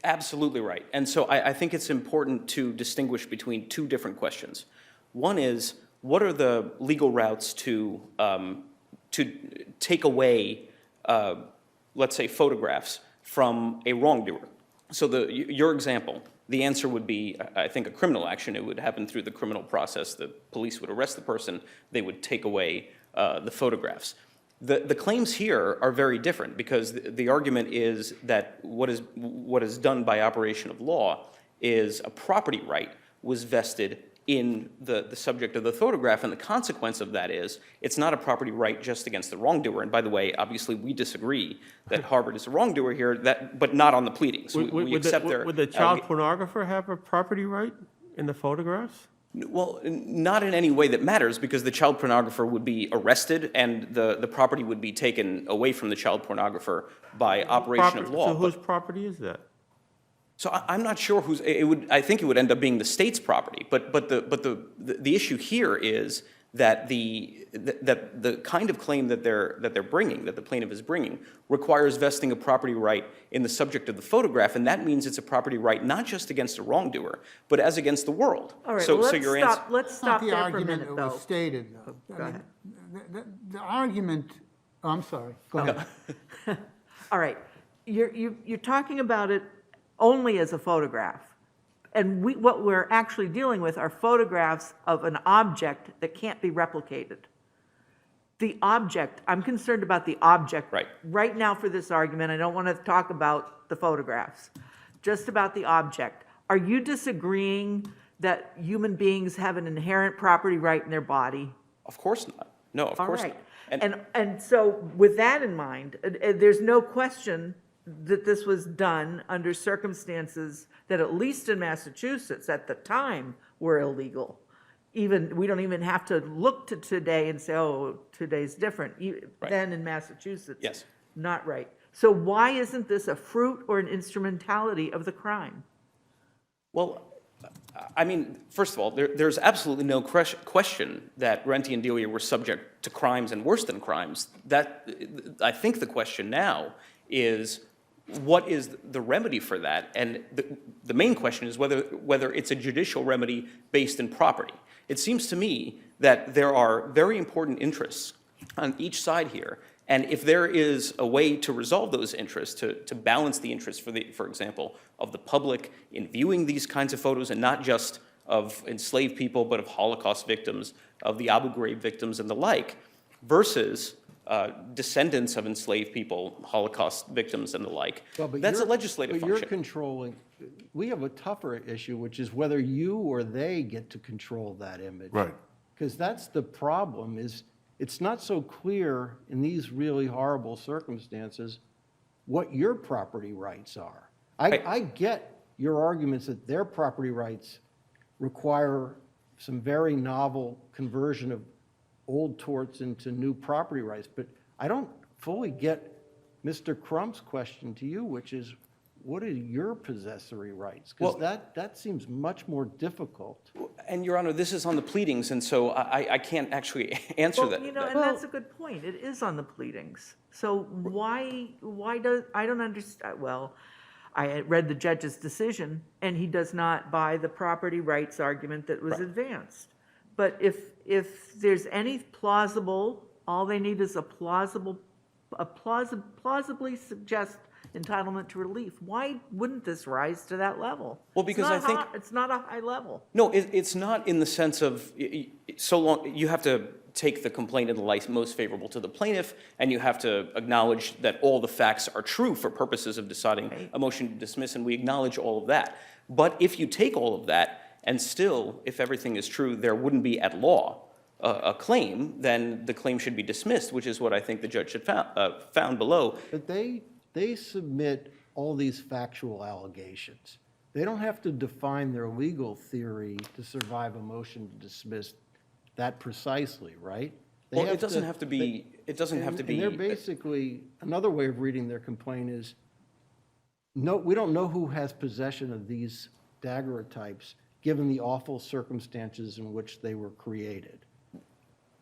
Absolutely right. And so I think it's important to distinguish between two different questions. One is, what are the legal routes to take away, let's say, photographs from a wrongdoer? So your example, the answer would be, I think, a criminal action. It would happen through the criminal process. The police would arrest the person. They would take away the photographs. The claims here are very different, because the argument is that what is done by operation of law is a property right was vested in the subject of the photograph, and the consequence of that is it's not a property right just against the wrongdoer. And by the way, obviously we disagree that Harvard is a wrongdoer here, but not on the pleadings. We accept their... Would the child pornographer have a property right in the photographs? Well, not in any way that matters, because the child pornographer would be arrested and the property would be taken away from the child pornographer by operation of law. So whose property is that? So I'm not sure whose. I think it would end up being the state's property. But the issue here is that the kind of claim that they're bringing, that the plaintiff is bringing, requires vesting a property right in the subject of the photograph, and that means it's a property right not just against a wrongdoer, but as against the world. All right, So well, your let's stop Not the there for a argument minute, that was though. stated, though. Go I ahead. mean, the argument, oh, I'm sorry, go ahead. All right, you're talking about it only as a photograph. And what we're actually dealing with are photographs of an object that can't be replicated. The object, I'm concerned about the object. Right. Right now for this argument, I don't want to talk about the photographs, just about the object. Are you disagreeing that human beings have an inherent property right in their body? Of course not. No, of course All not. right. And so with that in mind, there's no question that this was done under circumstances that, at least in Massachusetts at the time, were illegal. we don't even have to look to today and say, oh, today's different. Right. Then in Massachusetts. Yes. Not right. So why isn't this a fruit or an instrumentality of the crime? Well, I mean, first of all, there's absolutely no question that Renty and Delia were subject to crimes and worse than crimes. I think the question now is, what is the remedy for that? And the main question is whether it's a judicial remedy based in property. It seems to me that there are very important interests on each side here. And if there is a way to resolve those interests, to balance the interests, for example, of the public in viewing these kinds of photos, and not just of enslaved people, but of Holocaust victims, of the Abu Ghraib victims and the like, versus descendants of enslaved people, Holocaust victims and the like, Well, but that's a you're- legislative but you're function. controlling, we have a tougher issue, which is whether you or they get to control that image. Right. Because that's the problem, is it's not so clear in these really horrible circumstances what your property rights are. I get your arguments that their property rights require some very novel conversion of old torts into new property rights, but I don't fully get Mr. Crump's question to you, which is, what are your possessory rights? Because that seems much more difficult. And, Your Honor, this is on the pleadings, and so I can't actually answer Well, that. you know, and that's a good point. It is on the pleadings. So why does, I don't understand, well, I had read the judge's decision, and he does not buy the property rights argument that was advanced. But if there's any plausible, all they need is a plausibly suggest entitlement to relief. Why wouldn't this rise to that level? Well, because I think- it's not a high level. No, it's not in the sense of, so long, you have to take the complaint in the light most favorable to the plaintiff, and you have to acknowledge that all the facts are true for purposes of deciding a motion to dismiss, and we acknowledge all of that. But if you take all of that, and still, if everything is true, there wouldn't be at law a claim, then the claim should be dismissed, which is what I think the judge had found below. But they submit all these factual allegations. They don't have to define their legal theory to survive a motion to dismiss that precisely, right? They Well, have it doesn't have to be, it doesn't have to be. And they're basically, another way of reading their complaint is, no, we don't know who has possession of these daguerreotypes, given the awful circumstances in which they were created.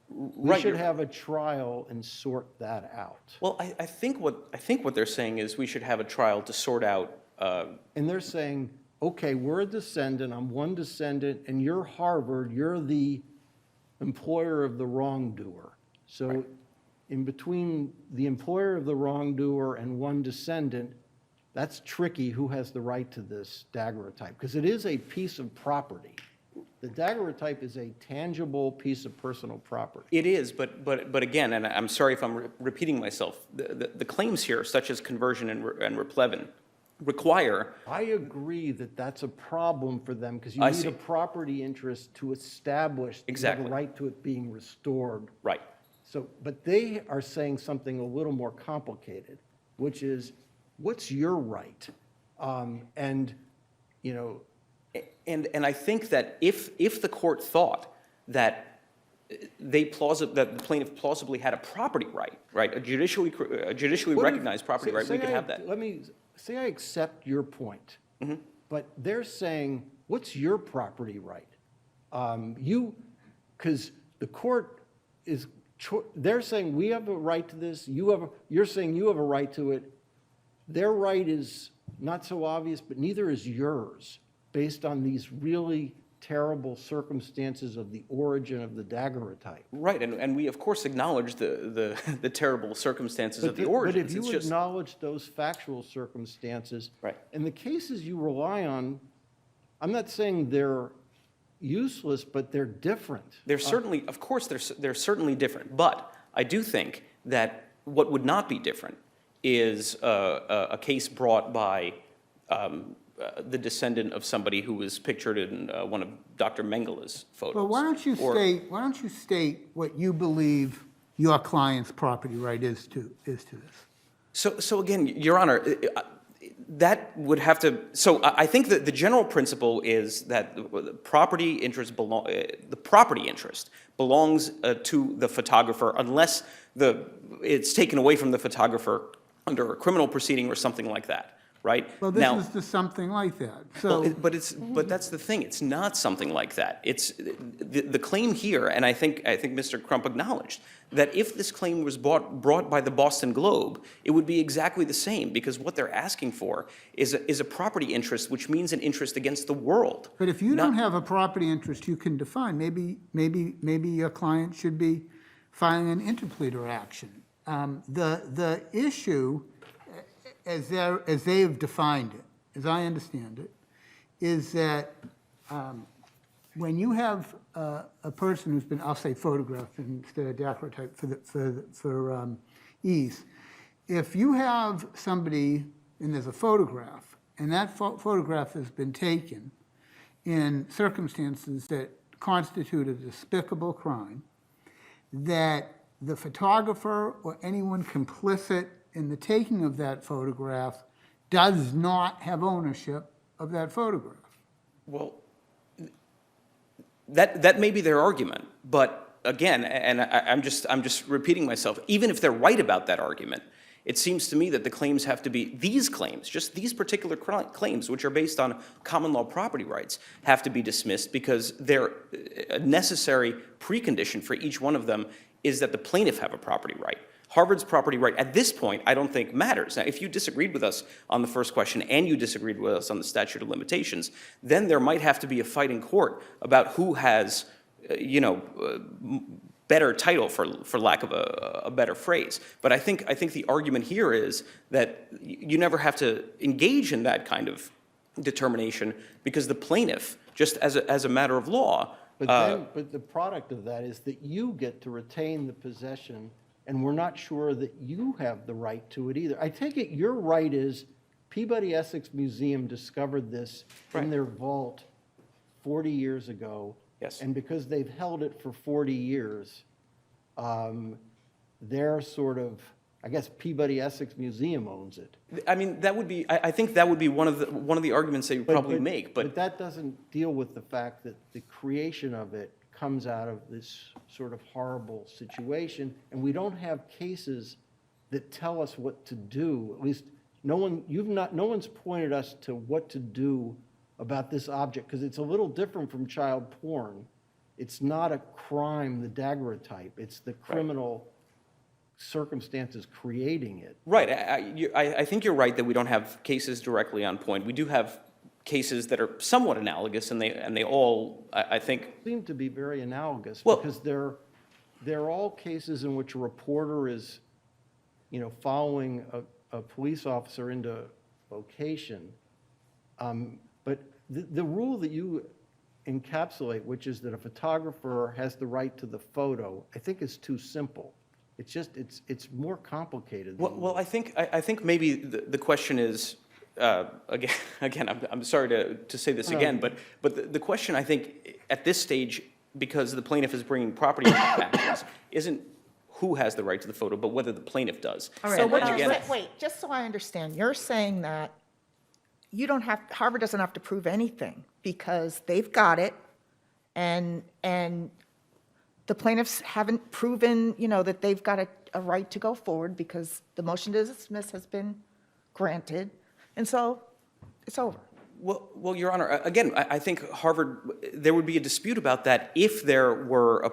We Right, should you're- have a trial and sort that out. Well, I think what they're saying is we should have a trial to sort out. And they're saying, okay, we're a descendant, I'm one descendant, and you're Harvard, you're the employer of the wrongdoer. So in between the employer of the wrongdoer and one descendant, that's tricky, who has the right to this daguerreotype, because it is a piece of property. The daguerreotype is a tangible piece of personal property. It is, but again, and I'm sorry if I'm repeating myself, the claims here, such as conversion and replevin, require. I agree that that's a problem for them, because you I need see. a property interest to establish you have Exactly. a right to it being restored. Right. So, but they are saying something a little more complicated, which is, what's your right? And, you know, And I think that if the court thought that that the plaintiff plausibly had a property right, a judicially what if- recognized property right, we say could I- have that. Let me, say I accept your point, but they're saying, what's your property right? Because the court is, they're saying, we have a right to this, you're saying you have a right to it. Their right is not so obvious, but neither is yours, based on these really terrible circumstances of the origin of the daguerreotype. Right, and we of course acknowledge the terrible circumstances of the origins. But if It's you just- acknowledge those factual circumstances. Right. And the cases you rely on, I'm not saying they're useless, but they're different. They're certainly, of course, they're certainly different, but I do think that what would not be different is a case brought by the descendant of somebody who was pictured in one of Dr. Mengele's photos. Well, why don't you state what you believe your client's property right is to this? So again, Your Honor, That would have to, so I think that the general principle is that the property interest belongs to the photographer unless it's taken away from the photographer under a criminal proceeding or something like that, right? Well, this is just something like that, so. But that's the thing, it's not something like that. It's, the claim here, and I think Mr. Crump acknowledged, that if this claim was brought by the Boston Globe, it would be exactly the same, because what they're asking for is a property interest, which means an interest against the world. But if you don't have a property interest you can define, maybe your client should be filing an interpleader action. The issue, as they have defined it, as I understand it, is that when you have a person who's been, I'll say photographed instead of daguerreotype for ease, if you have somebody and there's a photograph, and that photograph has been taken in circumstances that constitute a despicable crime, that the photographer or anyone complicit in the taking of that photograph does not have ownership of that photograph. Well, that may be their argument, but again, and I'm just repeating myself, even if they're right about that argument, it seems to me that the claims have to be, these claims, just these particular claims, which are based on common law property rights, have to be dismissed because they're a necessary precondition for each one of them is that the plaintiff have a property right. Harvard's property right at this point, I don't think matters. Now, if you disagreed with us on the first question and you disagreed with us on the statute of limitations, then there might have to be a fight in court about who has, better title, for lack of a better phrase. But I think the argument here is that you never have to engage in that kind of determination because the plaintiff, just as a matter of law. But the product of that is that you get to retain the possession, and we're not sure that you have the right to it either. I take it your right is Peabody Essex Museum discovered this in their vault 40 years ago. Yes. And because they've held it for 40 years, they're sort of, I guess Peabody Essex Museum owns it. I mean, that would be, I think that would be one of the arguments they would probably make. But that doesn't deal with the fact that the creation of it comes out of this sort of horrible situation, and we don't have cases that tell us what to do. At least no one's pointed us to what to do about this object, because it's a little different from child porn. It's not a crime, the daguerreotype. It's the criminal circumstances creating it. Right. I think you're right that we don't have cases directly on point. We do have cases that are somewhat analogous, and they all, I think, seem to be very analogous, well, because they're all cases in which a reporter is, following a police officer into location. But the rule that you encapsulate, which is that a photographer has the right to the photo, I think is too simple. It's just, it's more complicated. Well, I think maybe the question is, again, I'm sorry to say this again, but the question, I think, at this stage, because the plaintiff is bringing property actions, isn't who has the right to the photo, but whether the plaintiff does. All right, wait, just so I understand, you're saying that Harvard doesn't have to prove anything because they've got it, and the plaintiffs haven't proven, that they've got a right to go forward because the motion to dismiss has been granted, and so it's over. Well, Your Honor, again, I think Harvard, there would be a dispute about that if there were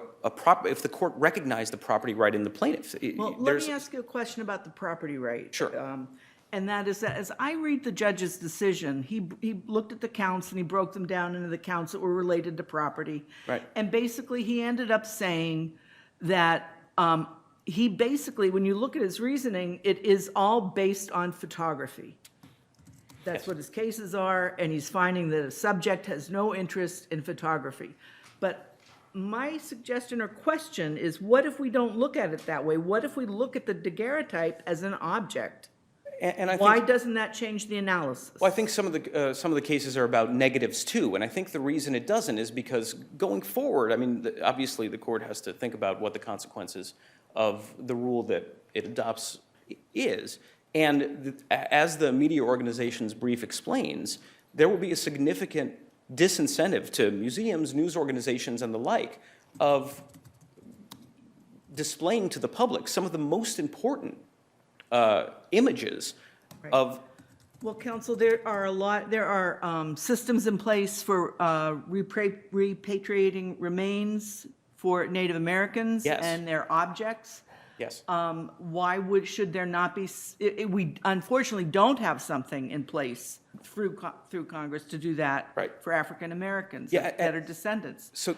if the court recognized the property right in the plaintiff. Well, let me ask you a question about the property right. Sure. And that is that as I read the judge's decision, he looked at the counts and he broke them down into the counts that were related to property. Right. And basically he ended up saying that he basically, when you look at his reasoning, it is all based on photography. That's what his cases are, and he's finding that a subject has no interest in photography. But my suggestion or question is, what if we don't look at it that way? What if we look at the daguerreotype as an object? And I think, why doesn't that change the analysis? Well, I think some of the cases are about negatives too, and I think the reason it doesn't is because going forward, I mean, obviously the court has to think about what the consequences of the rule that it adopts is. And as the media organization's brief explains, there will be a significant disincentive to museums, news organizations, and the like of displaying to the public some of the most important images of. Well, Counsel, there are systems in place for repatriating remains for Native Americans Yes. and their objects. Yes. Should there not be, we unfortunately don't have something in place through Congress to do that Right. for African Americans Yeah, that are descendants. So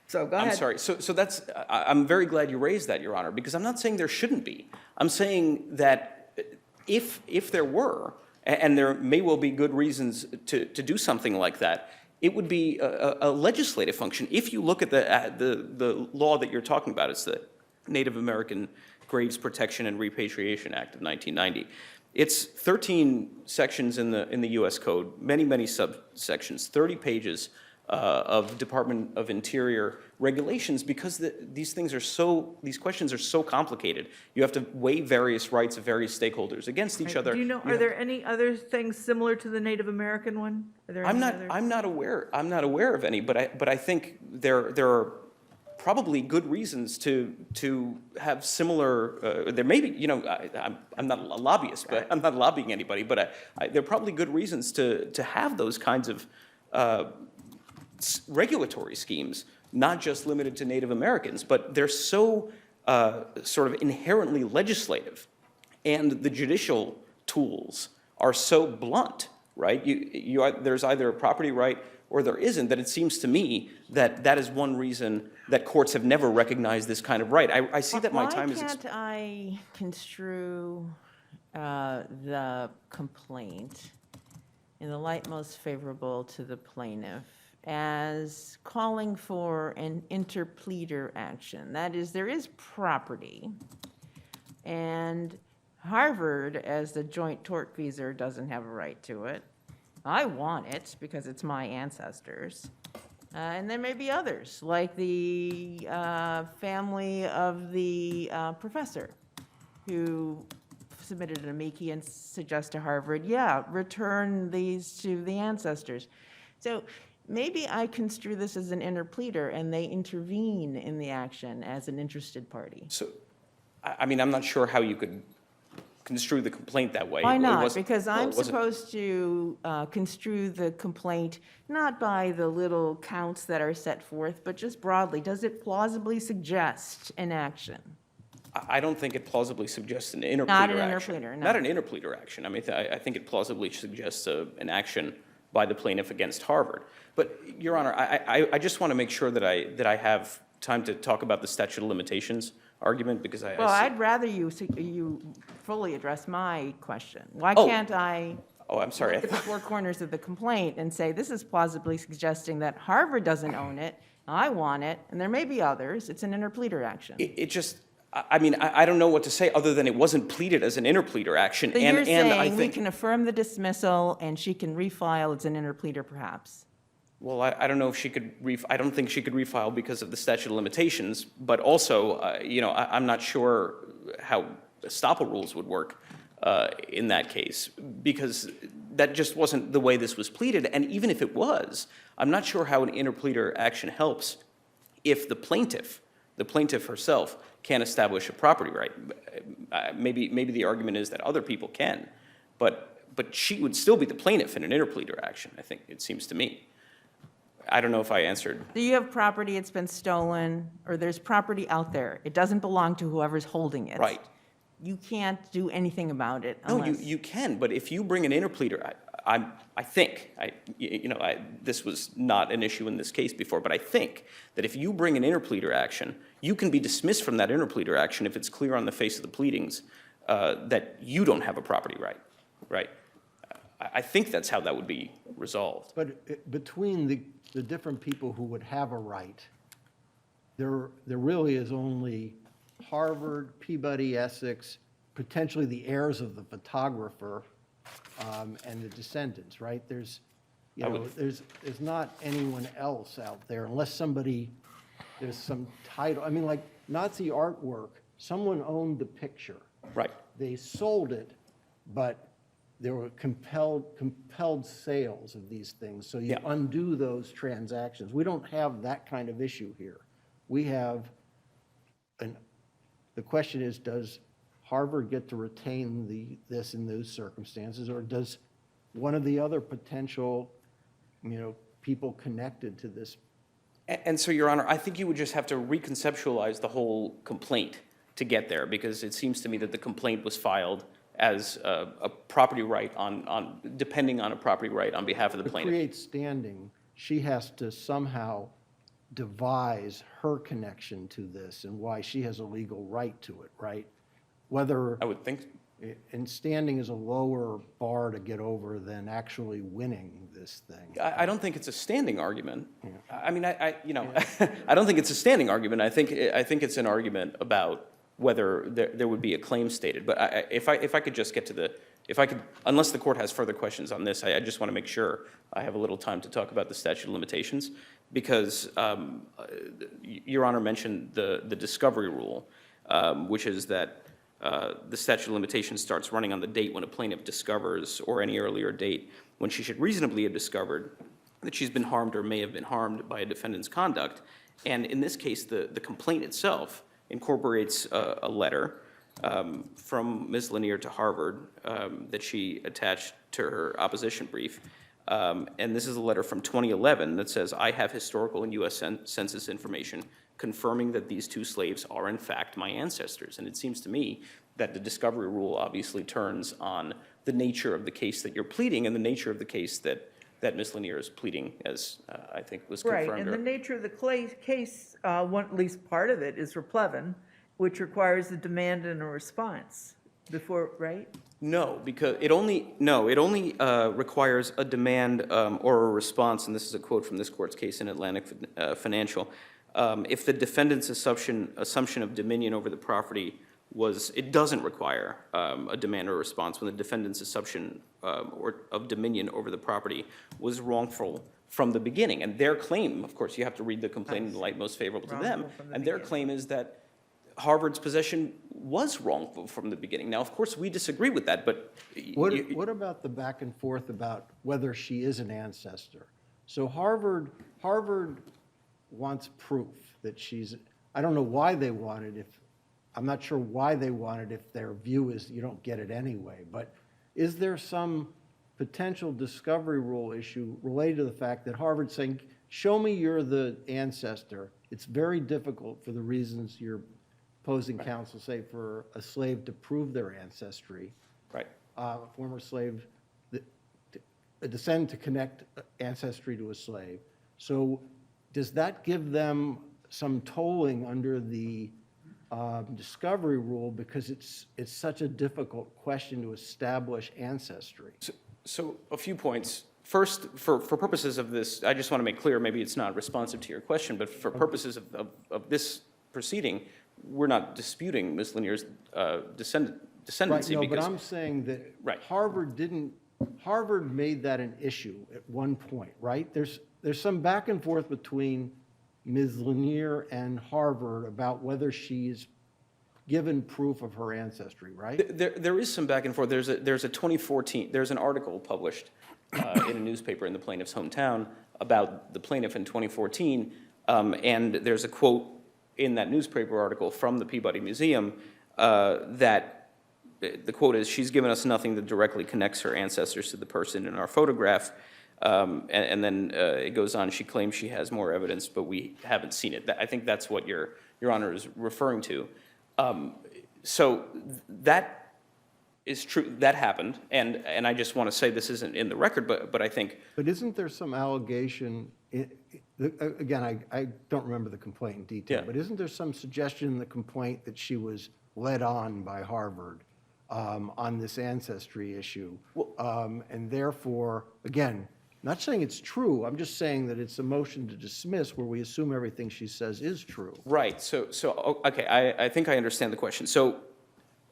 So go ahead. I'm sorry. So that's, I'm very glad you raised that, Your Honor, because I'm not saying there shouldn't be. I'm saying that if there were, and there may well be good reasons to do something like that, it would be a legislative function. If you look at the law that you're talking about, it's the Native American Graves Protection and Repatriation Act of 1990. It's 13 sections in the U.S. Code, many subsections, 30 pages of Department of Interior regulations, because these questions are so complicated. You have to weigh various rights of various stakeholders against each other. Do you know, are there any other things similar to the Native American one? Are there any other? I'm not aware of any, but I think there are probably good reasons to have similar. There may be, I'm not a lobbyist, but I'm not lobbying anybody, but there are probably good reasons to have those kinds of regulatory schemes, not just limited to Native Americans, but they're so sort of inherently legislative, and the judicial tools are so blunt, right? There's either a property right or there isn't, that it seems to me that is one reason that courts have never recognized this kind of right. I see that my time is. Why can't I construe the complaint in the light most favorable to the plaintiff as calling for an interpleader action? That is, there is property, and Harvard, as the joint tortfeasor, doesn't have a right to it. I want it because it's my ancestors. And there may be others, like the family of the professor who submitted an amici and suggests to Harvard, yeah, return these to the ancestors. So maybe I construe this as an interpleader and they intervene in the action as an interested party. So, I mean, I'm not sure how you could construe the complaint that way. Why It not? wasn't- Because well, I'm it wasn't- supposed to construe the complaint not by the little counts that are set forth, but just broadly. Does it plausibly suggest an action? I don't think it plausibly suggests an interpleader Not an action. interpleader, no. Not an interpleader action. I mean, I think it plausibly suggests an action by the plaintiff against Harvard. But, Your Honor, I just want to make sure that I have time to talk about the statute of limitations argument, because I Well, see- I'd rather you fully address my question. Why Oh. can't I Oh, I'm sorry. look at the four corners of the complaint and say, this is plausibly suggesting that Harvard doesn't own it, I want it, and there may be others, it's an interpleader action. It just, I mean, I don't know what to say other than it wasn't pleaded as an interpleader action. So and you're I saying we think, can affirm the dismissal and she can refile as an interpleader perhaps? well, I don't know if she could, I don't think she could refile because of the statute of limitations, but also, I'm not sure how estoppel rules would work in that case, because that just wasn't the way this was pleaded. And even if it was, I'm not sure how an interpleader action helps if the plaintiff herself can't establish a property right. Maybe the argument is that other people can, but she would still be the plaintiff in an interpleader action, I think, it seems to me. I don't know if I answered. Do you have property, it's been stolen, or there's property out there, it doesn't belong to whoever's holding it? Right. You can't do anything about it No, unless... you can, but if you bring an interpleader, I think, this was not an issue in this case before, but I think that if you bring an interpleader action, you can be dismissed from that interpleader action if it's clear on the face of the pleadings that you don't have a property right, right? I think that's how that would be resolved. But between the different people who would have a right, there really is only Harvard, Peabody, Essex, potentially the heirs of the photographer, and the descendants, right? There's not anyone else out there unless there's some title. I mean, like Nazi artwork, someone owned the picture. Right. They sold it but there were compelled sales of these things, so you Yeah. undo those transactions. We don't have that kind of issue here. We have, the question is, does Harvard get to retain this in those circumstances, or does one of the other potential, people connected to this? And so, Your Honor, I think you would just have to reconceptualize the whole complaint to get there, because it seems to me that the complaint was filed as a property right depending on a property right on behalf of the To plaintiff. create standing, she has to somehow devise her connection to this and why she has a legal right to it, right? Whether, I would think, and standing is a lower bar to get over than actually winning this thing. I don't think it's a standing argument. I mean, I don't think it's a standing argument. I think it's an argument about whether there would be a claim stated. But if I could just get to unless the court has further questions on this, I just want to make sure I have a little time to talk about the statute of limitations, because Your Honor mentioned the discovery rule, which is that the statute of limitations starts running on the date when a plaintiff discovers, or any earlier date when she should reasonably have discovered that she's been harmed or may have been harmed by a defendant's conduct. And in this case, the complaint itself incorporates a letter from Ms. Lanier to Harvard that she attached to her opposition brief. And this is a letter from 2011 that says, "I have historical and U.S. Census information confirming that these two slaves are in fact my ancestors." And it seems to me that the discovery rule obviously turns on the nature of the case that you're pleading and the nature of the case that Ms. Lanier is pleading, as I think was confirmed. Right, and the nature of the case, at least part of it, is replevin, which requires a demand and a response before, right? No, because it only requires a demand or a response, and this is a quote from this court's case in Atlantic Financial. If the defendant's assumption of dominion over the property it doesn't require a demand or a response when the defendant's assumption of dominion over the property was wrongful from the beginning. And their claim, of course, you have to read the complaint in the light most favorable to them, Wrongful from the and their beginning. claim is that Harvard's possession was wrongful from the beginning. Now, of course, we disagree with that, but What about the back and forth about whether she is an ancestor? So Harvard wants proof that she's, I don't know why they want it, I'm not sure why they want it if their view is you don't get it anyway, but is there some potential discovery rule issue related to the fact that Harvard's saying, show me you're the ancestor? It's very difficult for the reasons your opposing counsel say for a slave to prove their ancestry. right. A former slave, a descendant to connect ancestry to a slave. So does that give them some tolling under the discovery rule because it's such a difficult question to establish ancestry? So a few points. First, for purposes of this, I just want to make clear, maybe it's not responsive to your question, but for purposes of this proceeding, we're not disputing Ms. Lanier's descendancy. Right, no, but because I'm saying that Right. Harvard made that an issue at one point, right? There's some back and forth between Ms. Lanier and Harvard about whether she's given proof of her ancestry, right? There is some back and forth. There's a 2014, there's an article published in a newspaper in the plaintiff's hometown about the plaintiff in 2014, and there's a quote in that newspaper article from the Peabody Museum that the quote is, "She's given us nothing that directly connects her ancestors to the person in our photograph." And then it goes on, she claims she has more evidence, but we haven't seen it. I think that's what Your Honor is referring to. So that is true, that happened, and I just want to say this isn't in the record, but I think, But isn't there some allegation, again, I don't remember the complaint in detail, Yeah. but isn't there some suggestion in the complaint that she was led on by Harvard on this ancestry issue? And therefore, again, not saying it's true, I'm just saying that it's a motion to dismiss where we assume everything she says is true. right, okay, I think I understand the question. So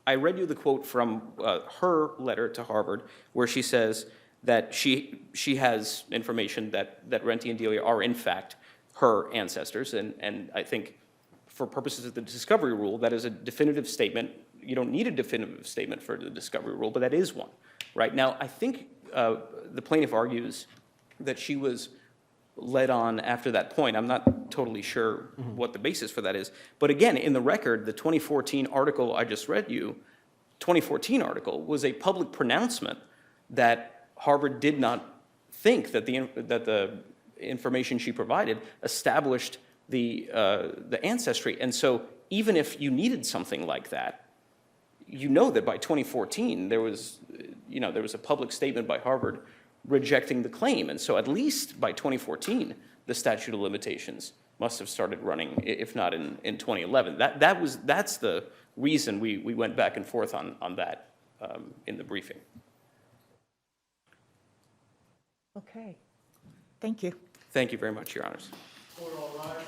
I read you the quote from her letter to Harvard where she says that she has information that Renty and Delia are in fact her ancestors, and I think for purposes of the discovery rule, that is a definitive statement. you don't need a definitive statement for the discovery rule, but that is one, right? Now, I think the plaintiff argues that she was led on after that point. I'm not totally sure what the basis for that is. But again, in the record, the 2014 article I just read you, 2014 article, was a public pronouncement that Harvard did not think that the information she provided established the ancestry. And so even if you needed something like that, you know that by 2014 there was a public statement by Harvard rejecting the claim. And so at least by 2014, the statute of limitations must have started running, if not in 2011. That's the reason we went back and forth on that in the briefing. Okay. Thank you. Thank you very much, Your Honors. Court all rise.